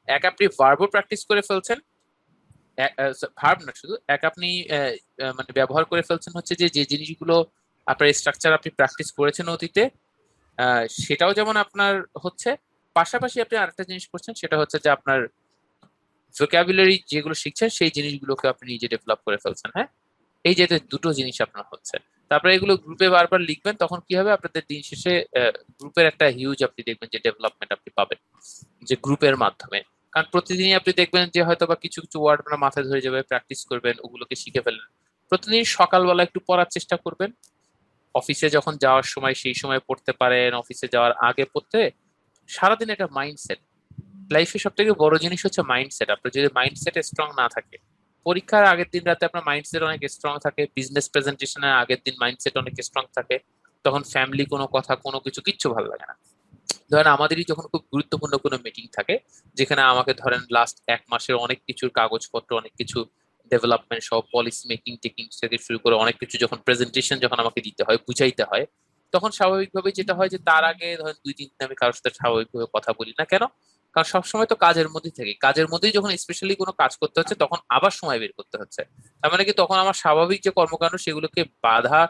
এক, আপনি ভার্বও প্র্যাকটিস করে ফেলছেন, ভার্ব না শুধু, এক আপনি মানে ব্যবহার করে ফেলছেন হচ্ছে যে যে জিনিসগুলো আপনার স্ট্রাকচার আপনি প্র্যাকটিস করেছেন অতীতে, সেটাও যেমন আপনার হচ্ছে, পাশাপাশি আপনি আরেকটা জিনিস করছেন, সেটা হচ্ছে যে আপনার ভোকাবুলারি যেগুলো শিখছেন সেই জিনিসগুলোকে আপনি নিজে ডেভেলপ করে ফেলছেন। হ্যাঁ, এই যে দুটো জিনিস আপনার হচ্ছে। তারপরে এগুলো গ্রুপে বারবার লিখবেন, তখন কি হবে, আপনাদের দিন শেষে গ্রুপের একটা হিউজ আপনি দেখবেন যে ডেভেলপমেন্ট আপনি পাবেন যে গ্রুপের মাধ্যমে। কারণ প্রতিদিনই আপনি দেখবেন যে হয়তো বা কিছু কিছু ওয়ার্ড আপনার মাথায় ধরে যাবে, প্র্যাকটিস করবেন, ওগুলোকে শিখে ফেলেন। প্রতিদিন সকালবেলা একটু পড়ার চেষ্টা করবেন, অফিসে যখন যাওয়ার সময় সেই সময় পড়তে পারেন, অফিসে যাওয়ার আগে পড়তে। সারাদিন একটা মাইন্ডসেট, লাইফে সব থেকে বড় জিনিস হচ্ছে মাইন্ডসেট। আপনার যদি মাইন্ডসেট স্ট্রং না থাকে, পরীক্ষার আগের দিন রাতে আপনার মাইন্ডসেট অনেক স্ট্রং থাকে, বিজনেস প্রেজেন্টেশনের আগের দিন মাইন্ডসেট অনেক স্ট্রং থাকে, তখন ফ্যামিলি কোনো কথা কোনো কিছু কিচ্ছু ভালো লাগে না। ধরেন আমাদেরই যখন খুব গুরুত্বপূর্ণ কোনো মিটিং থাকে, যেখানে আমাকে ধরেন লাস্ট 1 মাসের অনেক কিছুর কাগজপত্র, অনেক কিছু ডেভেলপমেন্ট সহ পলিসি মেকিং টেকিং থেকে শুরু করে অনেক কিছু যখন প্রেজেন্টেশন যখন আমাকে দিতে হয়, বুঝাইতে হয়, তখন স্বাভাবিকভাবে যেটা হয় যে তার আগে ধরেন 2-3 দিন আমি কারোর সাথে স্বাভাবিকভাবে কথা বলি না। কেন? কারণ সবসময় তো কাজের মধ্যেই থাকি, কাজের মধ্যেই যখন স্পেশালি কোনো কাজ করতে হচ্ছে তখন আবার সময় বের করতে হচ্ছে। তার মানে কি তখন আমার স্বাভাবিক যে কর্মকাণ্ড সেগুলোকে বাধা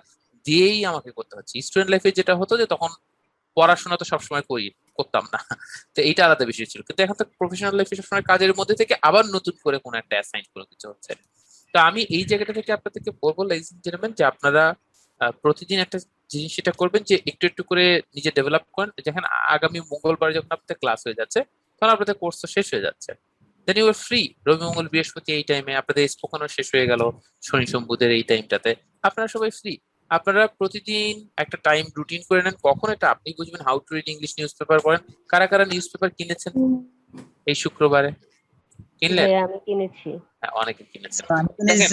দিয়েই আমাকে করতে হচ্ছে। স্টুডেন্ট লাইফে যেটা হতো যে তখন পড়াশোনা তো সবসময় করতাম না, তো এইটা আলাদা বিষয় ছিল। কিন্তু এখন তো প্রফেশনাল লাইফে সবসময় কাজের মধ্যে থেকে আবার নতুন করে কোনো একটা অ্যাসাইন কোনো কিছু হচ্ছে। তো আমি এই জায়গাটা থেকে আপনাদেরকে বলবো লাইজ জেন্টলম্যান, যে আপনারা প্রতিদিন একটা জিনিস সেটা করবেন যে একটু একটু করে নিজে ডেভেলপ করেন। যখন আগামী মঙ্গলবার যখন আপনাদের ক্লাস হয়ে যাচ্ছে, তখন আপনাদের কোর্স তো শেষ হয়ে যাচ্ছে, দেন ইউ আর ফ্রি। রবি মঙ্গল বৃহস্পতি এই টাইমে আপনাদের স্পোকেনও শেষ হয়ে গেল, শনি সোম বুধের এই টাইমটাতে আপনারা সবাই ফ্রি। আপনারা প্রতিদিন একটা টাইম রুটিন করে নেন, কখন এটা আপনি বুঝবেন। How to read English news paper পড়েন। কারা কারা নিউজ পেপার কিনেছেন এই শুক্রবারে? কিনলেন? ভাইয়া আমি কিনেছি। হ্যাঁ, অনেকে কিনেছেন। দেখেন,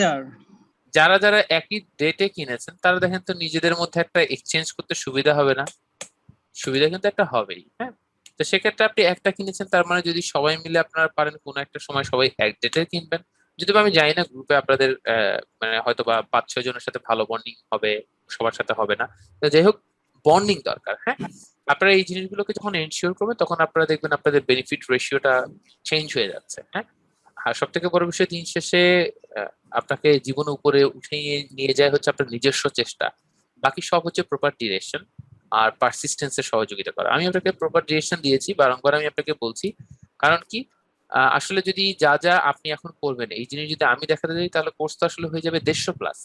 যারা যারা একই ডেটে কিনেছেন তারা দেখেন তো নিজেদের মধ্যে একটা এক্সচেঞ্জ করতে সুবিধা হবে না? সুবিধা কিন্তু একটা হবেই। হ্যাঁ, তো সেক্ষেত্রে আপনি একটা কিনেছেন, তার মানে যদি সবাই মিলে আপনারা পারেন কোনো একটা সময় সবাই এক ডেটে কিনবেন। যদি আমি জানি না গ্রুপে আপনাদের মানে হয়তো বা 5-6 জনের সাথে ভালো বন্ডিং হবে, সবার সাথে হবে না, তো যাই হোক বন্ডিং দরকার। হ্যাঁ, আপনারা এই জিনিসগুলোকে যখন এনশিওর করবেন তখন আপনারা দেখবেন আপনাদের বেনিফিট রেশিওটা চেঞ্জ হয়ে যাচ্ছে। হ্যাঁ, আর সব থেকে বড় বিষয় দিন শেষে আপনাকে জীবনে উপরে উঠিয়ে নিয়ে যায় হচ্ছে আপনার নিজস্ব চেষ্টা, বাকি সব হচ্ছে প্রপার ডিরেকশন আর পারসিস্টেন্সের সহযোগিতা করা। আমি আপনাকে প্রপার ডিরেকশন দিয়েছি, বারংবার আমি আপনাকে বলছি। কারণ কি, আসলে যদি যা যা আপনি এখন করবেন এই জিনিস যদি আমি দেখাতে যাই, তাহলে কোর্স তো আসলে হয়ে যাবে 150+,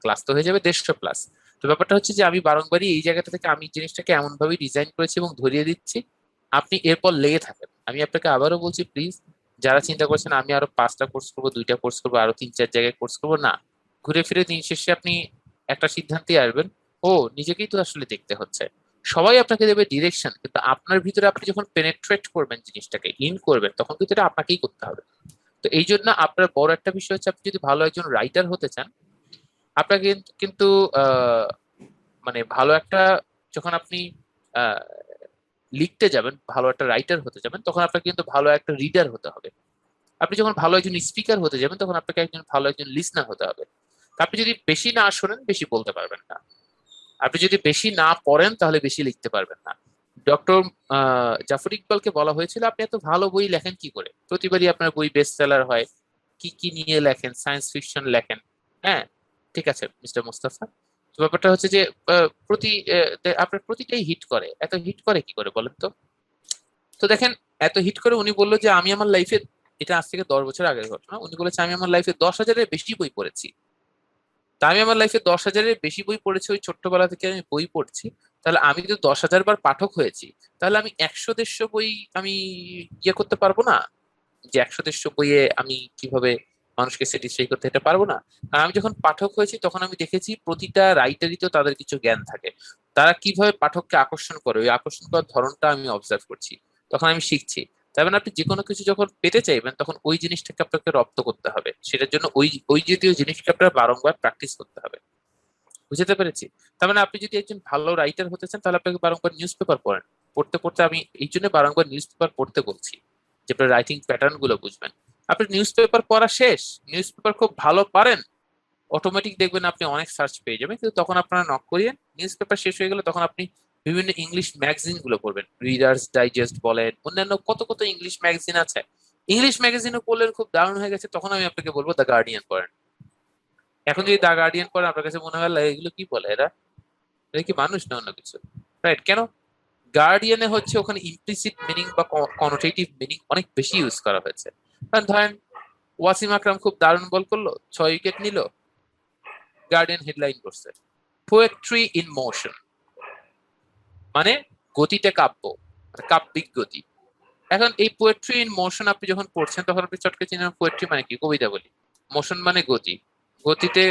ক্লাস তো হয়ে যাবে 150+। তো ব্যাপারটা হচ্ছে যে আমি বারংবারই এই জায়গাটা থেকে আমি জিনিসটাকে এমন ভাবে ডিজাইন করেছি এবং ধরিয়ে দিচ্ছি, আপনি এরপর লেগে থাকেন। আমি আপনাকে আবারও বলছি, প্লিজ যারা চিন্তা করছেন আমি আরো 5টা কোর্স করবো, 2টা কোর্স করবো, আরো 3-4 জায়গায় কোর্স করবো, না, ঘুরে ফিরে দিন শেষে আপনি একটা সিদ্ধান্তে আসবেন, ও নিজেকেই তো আসলে দেখতে হচ্ছে। সবাই আপনাকে দেবে ডিরেকশন, কিন্তু আপনার ভিতরে আপনি যখন পেনেট্রেট করবেন, জিনিসটাকে ইন করবেন, তখন কিন্তু এটা আপনাকেই করতে হবে। তো এই জন্য আপনার বড় একটা বিষয় হচ্ছে, আপনি যদি ভালো একজন রাইটার হতে চান, আপনাকে কিন্তু মানে ভালো একটা, যখন আপনি লিখতে যাবেন, ভালো একটা রাইটার হতে যাবেন, তখন আপনাকে কিন্তু ভালো একটা রিডার হতে হবে। আপনি যখন ভালো একজন স্পিকার হতে যাবেন, তখন আপনাকে ভালো একজন লিসনার হতে হবে। আপনি যদি বেশি না শোনেন, বেশি বলতে পারবেন না। আপনি যদি বেশি না পড়েন, তাহলে বেশি লিখতে পারবেন না। ডক্টর জাফর ইকবালকে বলা হয়েছিল, আপনি এত ভালো বই লেখেন কি করে? প্রতিবারই আপনার বই বেস্ট সেলার হয়, কি কি নিয়ে লেখেন? সায়েন্স ফিকশন লেখেন। হ্যাঁ, ঠিক আছে মিস্টার মুস্তাফা, তো ব্যাপারটা হচ্ছে যে আপনার প্রতিটাই হিট করে। এত হিট করে কি করে বলেন তো? তো দেখেন, এত হিট করে উনি বললো যে আমি আমার লাইফে, এটা আজ থেকে 10 বছর আগের ঘটনা, উনি বলেছে আমি আমার লাইফে 10,000-এর বেশি বই পড়েছি। তা আমি আমার লাইফে 10,000-এর বেশি বই পড়েছি, ওই ছোট্টবেলা থেকে আমি বই পড়ছি, তাহলে আমি তো 10,000 বার পাঠক হয়েছি। তাহলে আমি 100-150 বই আমি ইয়ে করতে পারবো না? যে 100-150 বইয়ে আমি কিভাবে মানুষকে স্যাটিসফাই করতে, এটা পারবো না। কারণ আমি যখন পাঠক হয়েছি তখন আমি দেখেছি প্রতিটা রাইটারই তো তাদের কিছু জ্ঞান থাকে, তারা কিভাবে পাঠককে আকর্ষণ করে, ওই আকর্ষণ করার ধরনটা আমি অবজার্ভ করছি, তখন আমি শিখছি। তার মানে আপনি যে কোনো কিছু যখন পেতে চাইবেন, তখন ওই জিনিসটাকে আপনাকে রপ্ত করতে হবে, সেটার জন্য ওই ওই জাতীয় জিনিসটা আপনার বারংবার প্র্যাকটিস করতে হবে। বুঝতে পেরেছি? তার মানে আপনি যদি একজন ভালো রাইটার হতে চান, তাহলে আপনাকে বারংবার নিউজ পেপার পড়েন। পড়তে পড়তে, আমি এই জন্য বারংবার নিউজ পেপার পড়তে বলছি, যে আপনার রাইটিং প্যাটার্ন গুলো বুঝবেন। আপনি নিউজ পেপার পড়া শেষ, নিউজ পেপার খুব ভালো পারেন, অটোমেটিক দেখবেন আপনি অনেক সার্চ পেয়ে যাবেন। কিন্তু তখন আপনারা নক করিয়ে, নিউজ পেপার শেষ হয়ে গেলে তখন আপনি বিভিন্ন ইংলিশ ম্যাগাজিন গুলো পড়বেন, রিডার্স ডাইজেস্ট বলেন, অন্যান্য কত কত ইংলিশ ম্যাগাজিন আছে। ইংলিশ ম্যাগাজিনও পড়লেন খুব দারুণ হয়ে গেছে, তখন আমি আপনাকে বলবো দ্য গার্ডিয়ান পড়েন। এখন যদি দ্য গার্ডিয়ান পড়েন আপনার কাছে মনে হয় এগুলো কি বলে, এরা কি মানুষ না অন্য কিছু, রাইট? কেন? গার্ডিয়ানে হচ্ছে ওখানে ইমপ্লিসিট মিনিং বা কনোটেটিভ মিনিং অনেক বেশি ইউজ করা হয়েছে। কারণ ধরেন ওয়াসিম আকরাম খুব দারুণ বল করলো, 6 উইকেট নিল, গার্ডিয়ান হেডলাইন করছে পোয়েট্রি ইন মোশন, মানে গতিতে কাব্য, কাব্যিক গতি। এখন এই পোয়েট্রি ইন মোশন আপনি যখন পড়ছেন তখন আপনি চটকে চিনেন পোয়েট্রি মানে কি, কবিতা বলি, মোশন মানে গতি, গতিতে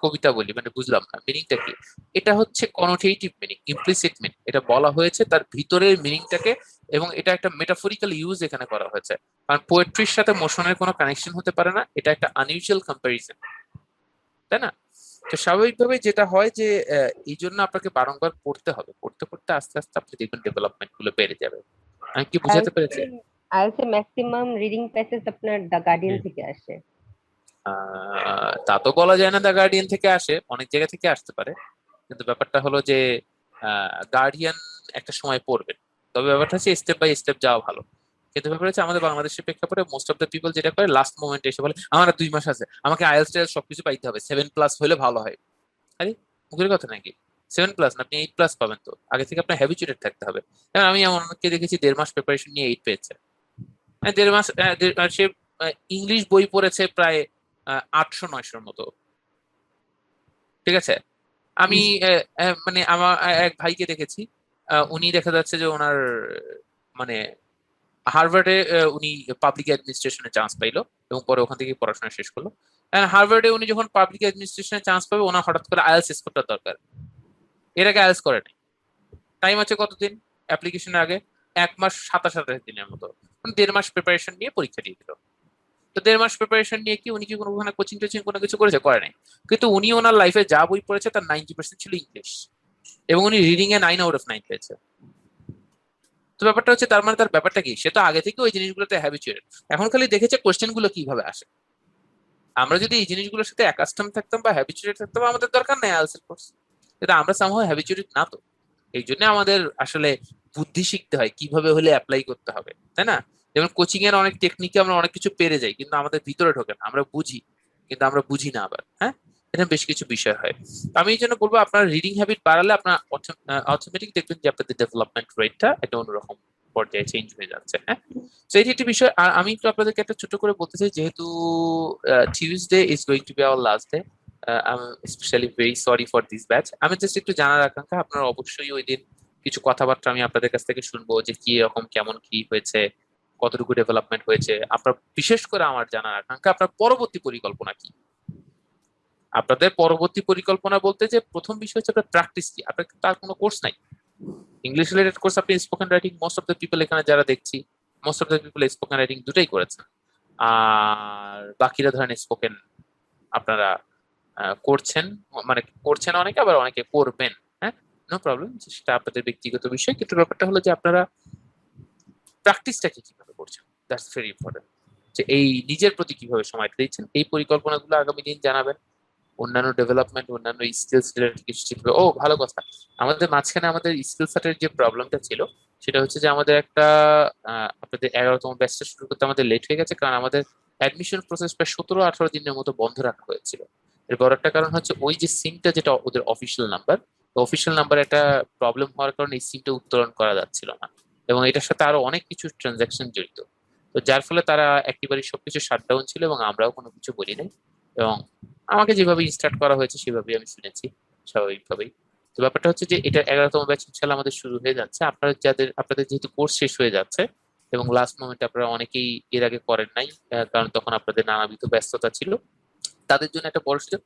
কবিতা বলি, মানে বুঝলাম না মিনিংটা কি। এটা হচ্ছে কনোটেটিভ মিনিং, ইমপ্লিসিট মিনিং, এটা বলা হয়েছে তার ভিতরের মিনিংটাকে, এবং এটা একটা মেটাফরিক্যাল ইউজ এখানে করা হয়েছে। কারণ পোয়েট্রির সাথে মোশনের কোনো কানেকশন হতে পারে না, এটা একটা আনইউজুয়াল কম্পারিজন, তাই না? তো স্বাভাবিকভাবে যেটা হয় যে এই জন্য আপনাকে বারংবার পড়তে হবে, পড়তে পড়তে আস্তে আস্তে আপনি দেখবেন ডেভেলপমেন্ট গুলো বেড়ে যাবে। আমি কি বুঝাতে পেরেছি? আইএলটিএস এর ম্যাক্সিমাম রিডিং প্যাসেজ আপনার দ্য গার্ডিয়ান থেকে আসে। তা তো বলা যায় না দ্য গার্ডিয়ান থেকে আসে, অনেক জায়গা থেকে আসতে পারে, কিন্তু ব্যাপারটা হলো যে গার্ডিয়ান একটা সময় পড়বেন, তবে ব্যাপারটা হচ্ছে স্টেপ বাই স্টেপ যাওয়া ভালো। কিন্তু ব্যাপার হচ্ছে আমাদের বাংলাদেশের প্রেক্ষাপটে মোস্ট অফ দ্য পিপল যেটা করে লাস্ট মোমেন্টে এসে বলে আমার আর 2 মাস আছে, আমাকে আইএলটিএস টাইএলটিএস সবকিছু পাইতে হবে, 7+ হলে ভালো হয়। আরে মুখের কথা নাকি? 7+ না, আপনি 8+ পাবেন তো, আগে থেকে আপনার হ্যাবিচুয়েটেড থাকতে হবে। কারণ আমি এমন অনেককে দেখেছি 1.5 মাস প্রিপারেশন নিয়ে 8 পেয়েছে। 1.5 মাস সে ইংলিশ বই পড়েছে প্রায় 800-900 মতো, ঠিক আছে? আমি মানে আমার এক ভাইকে দেখেছি, উনি দেখা যাচ্ছে যে ওনার মানে হার্ভার্ডে উনি পাবলিক অ্যাডমিনিস্ট্রেশনে চান্স পাইলো এবং পরে ওখান থেকে পড়াশোনা শেষ করলো। হার্ভার্ডে উনি যখন পাবলিক অ্যাডমিনিস্ট্রেশনে চান্স পাবে ওনার হঠাৎ করে আইএলটিএস স্কোরটা দরকার, এর আগে আইএলটিএস করে নাই। টাইম আছে কতদিন অ্যাপ্লিকেশনের আগে? 1 মাস 27 দিনের মতো। 1.5 মাস প্রিপারেশন নিয়ে পরীক্ষা দিয়ে দিল। তো 1.5 মাস প্রিপারেশন নিয়ে কি উনি কি কোনো কোচিং টোচিং কোনো কিছু করেছে? করে নাই। কিন্তু উনি ওনার লাইফে যা বই পড়েছে তার 90% ছিল ইংলিশ, এবং উনি রিডিং এ 9/9 পেয়েছে। তো ব্যাপারটা হচ্ছে তার মানে তার ব্যাপারটা কি, সে তো আগে থেকে ওই জিনিসগুলোতে হ্যাবিচুয়েটেড, এখন খালি দেখেছে কোশ্চেন গুলো কিভাবে আসে। আমরা যদি এই জিনিসগুলোর সাথে অ্যাকাস্টম থাকতাম বা হ্যাবিচুয়েটেড থাকতাম, আমাদের দরকার নেই আইএলটিএস কোর্স, কিন্তু আমরা সামহাও হ্যাবিচুয়েটেড না। তো এই জন্য আমাদের আসলে বুদ্ধি শিখতে হয় কিভাবে হলে অ্যাপ্লাই করতে হবে, তাই না? যেমন কোচিং এর অনেক টেকনিকে আমরা অনেক কিছু পেরে যাই, কিন্তু আমাদের ভিতরে ঢোকে না, আমরা বুঝি কিন্তু আমরা বুঝি না আবার। হ্যাঁ, এটা বেশ কিছু বিষয় হয়। আমি এই জন্য বলবো আপনার রিডিং হ্যাবিট বাড়ালে আপনার অটোমেটিক দেখবেন যে আপনাদের ডেভেলপমেন্ট রেটটা একটা অন্যরকম পর্যায়ে চেঞ্জ হয়ে যাচ্ছে। হ্যাঁ, তো এটি একটি বিষয়। আর আমি একটু আপনাদেরকে একটা ছোট করে বলতে চাই, যেহেতু Tuesday is going to B our last day, I am specially very sorry for this batch. আমি জাস্ট একটু জানার আকাঙ্ক্ষা, আপনারা অবশ্যই ওই দিন কিছু কথাবার্তা আমি আপনাদের কাছ থেকে শুনবো যে কি রকম কেমন কি হয়েছে, কতটুকু ডেভেলপমেন্ট হয়েছে। আপনার বিশেষ করে আমার জানার আকাঙ্ক্ষা আপনার পরবর্তী পরিকল্পনা কি। আপনাদের পরবর্তী পরিকল্পনা বলতে যে প্রথম বিষয় হচ্ছে আপনার প্র্যাকটিস কি। আপনার তার কোনো কোর্স নাই, ইংলিশ রিলেটেড কোর্স। আপনি spoken writing, most of the people এখানে যারা দেখছি most of the people spoken writing দুটাই করেছেন, আর বাকিরা ধরেন স্পোকেন আপনারা করছেন, মানে করছেন অনেকে, আবার অনেকে করবেন। হ্যাঁ, নো প্রবলেম, সেটা আপনাদের ব্যক্তিগত বিষয়। কিন্তু ব্যাপারটা হলো যে আপনারা প্র্যাকটিসটাকে কিভাবে করছেন, দ্যাটস ভেরি ইম্পর্টেন্ট। যে এই নিজের প্রতি কিভাবে সময় দিচ্ছেন, এই পরিকল্পনাগুলো আগামী দিন জানাবেন। অন্যান্য ডেভেলপমেন্ট, অন্যান্য স্কিলস রিলেটেড কিছু শিখবে। ও ভালো কথা, আমাদের মাঝখানে আমাদের স্কিল সেটের যে প্রবলেমটা ছিল সেটা হচ্ছে যে আমাদের একটা আপনাদের 11তম ব্যাচটা শুরু করতে আমাদের লেট হয়ে গেছে, কারণ আমাদের অ্যাডমিশন প্রসেস প্রায় 17-18 দিনের মতো বন্ধ রাখা হয়েছিল। এর বড় একটা কারণ হচ্ছে ওই যে সিমটা, যেটা ওদের অফিসিয়াল নাম্বার, অফিসিয়াল নাম্বার একটা প্রবলেম হওয়ার কারণে এই সিমটা উত্তোলন করা যাচ্ছিল না, এবং এটার সাথে আরো অনেক কিছু ট্রানজাকশন জড়িত। তো যার ফলে তারা একেবারে সবকিছু শাটডাউন ছিল, এবং আমরাও কোনো কিছু বলি নাই, এবং আমাকে যেভাবে স্টার্ট করা হয়েছে সেভাবেই আমি শুনেছি স্বাভাবিকভাবেই। তো ব্যাপারটা হচ্ছে যে এটা 11তম ব্যাচ ইনশাআল্লাহ আমাদের শুরু হয়ে যাচ্ছে। আপনাদের যেহেতু কোর্স শেষ হয়ে যাচ্ছে এবং লাস্ট মোমেন্টে আপনারা অনেকেই এর আগে করেন নাই, কারণ তখন আপনাদের নানাবিধ ব্যস্ততা ছিল, তাদের জন্য একটা বড় সুযোগ।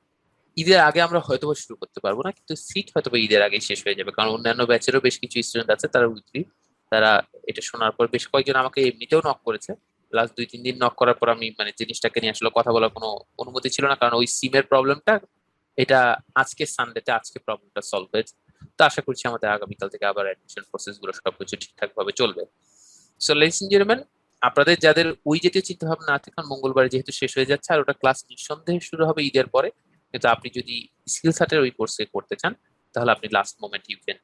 ঈদের আগে আমরা হয়তো শুরু করতে পারবো না, কিন্তু সিট হয়তো ঈদের আগে শেষ হয়ে যাবে, কারণ অন্যান্য ব্যাচেরও বেশ কিছু স্টুডেন্ট আছে তারা উইথড্রি। তারা এটা শোনার পর বেশ কয়েকজন আমাকে এমনিতেও নক করেছে। লাস্ট 2-3 দিন নক করার পর আমি মানে জিনিসটাকে নিয়ে আসলে কথা বলার কোনো অনুমতি ছিল না, কারণ ওই সিমের প্রবলেমটা এটা আজকে সানডেতে আজকে প্রবলেমটা সলভ হয়েছে। তো আশা করছি আমাদের আগামীকাল থেকে আবার অ্যাডমিশন প্রসেস গুলো সবকিছু ঠিকঠাক ভাবে চলবে। সো লেডিস এন্ড জেন্টলম্যান, আপনাদের যাদের ওই জাতীয় চিন্তা ভাবনা না থাকে, মঙ্গলবারে যেহেতু শেষ হয়ে যাচ্ছে, আর ওটা ক্লাস নিঃসন্দেহে শুরু হবে ঈদের পরে, কিন্তু আপনি যদি স্কিল সেটের ওই কোর্সে করতে চান তাহলে আপনি last moment you can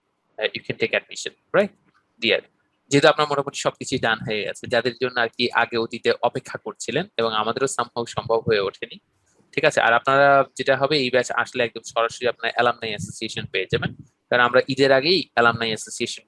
you can take admission, right? Dear, যেহেতু আপনার মোটামুটি সবকিছু ডান হয়ে গেছে, যাদের জন্য আর কি আগে অতীতে অপেক্ষা করছিলেন এবং আমাদেরও সামহাউ সম্ভব হয়ে ওঠেনি, ঠিক আছে? আর আপনারা যেটা হবে, এই ব্যাচ আসলে একদম সরাসরি আপনার অ্যালামনাই অ্যাসোসিয়েশন পেয়ে যাবেন, কারণ আমরা ঈদের আগেই অ্যালামনাই অ্যাসোসিয়েশন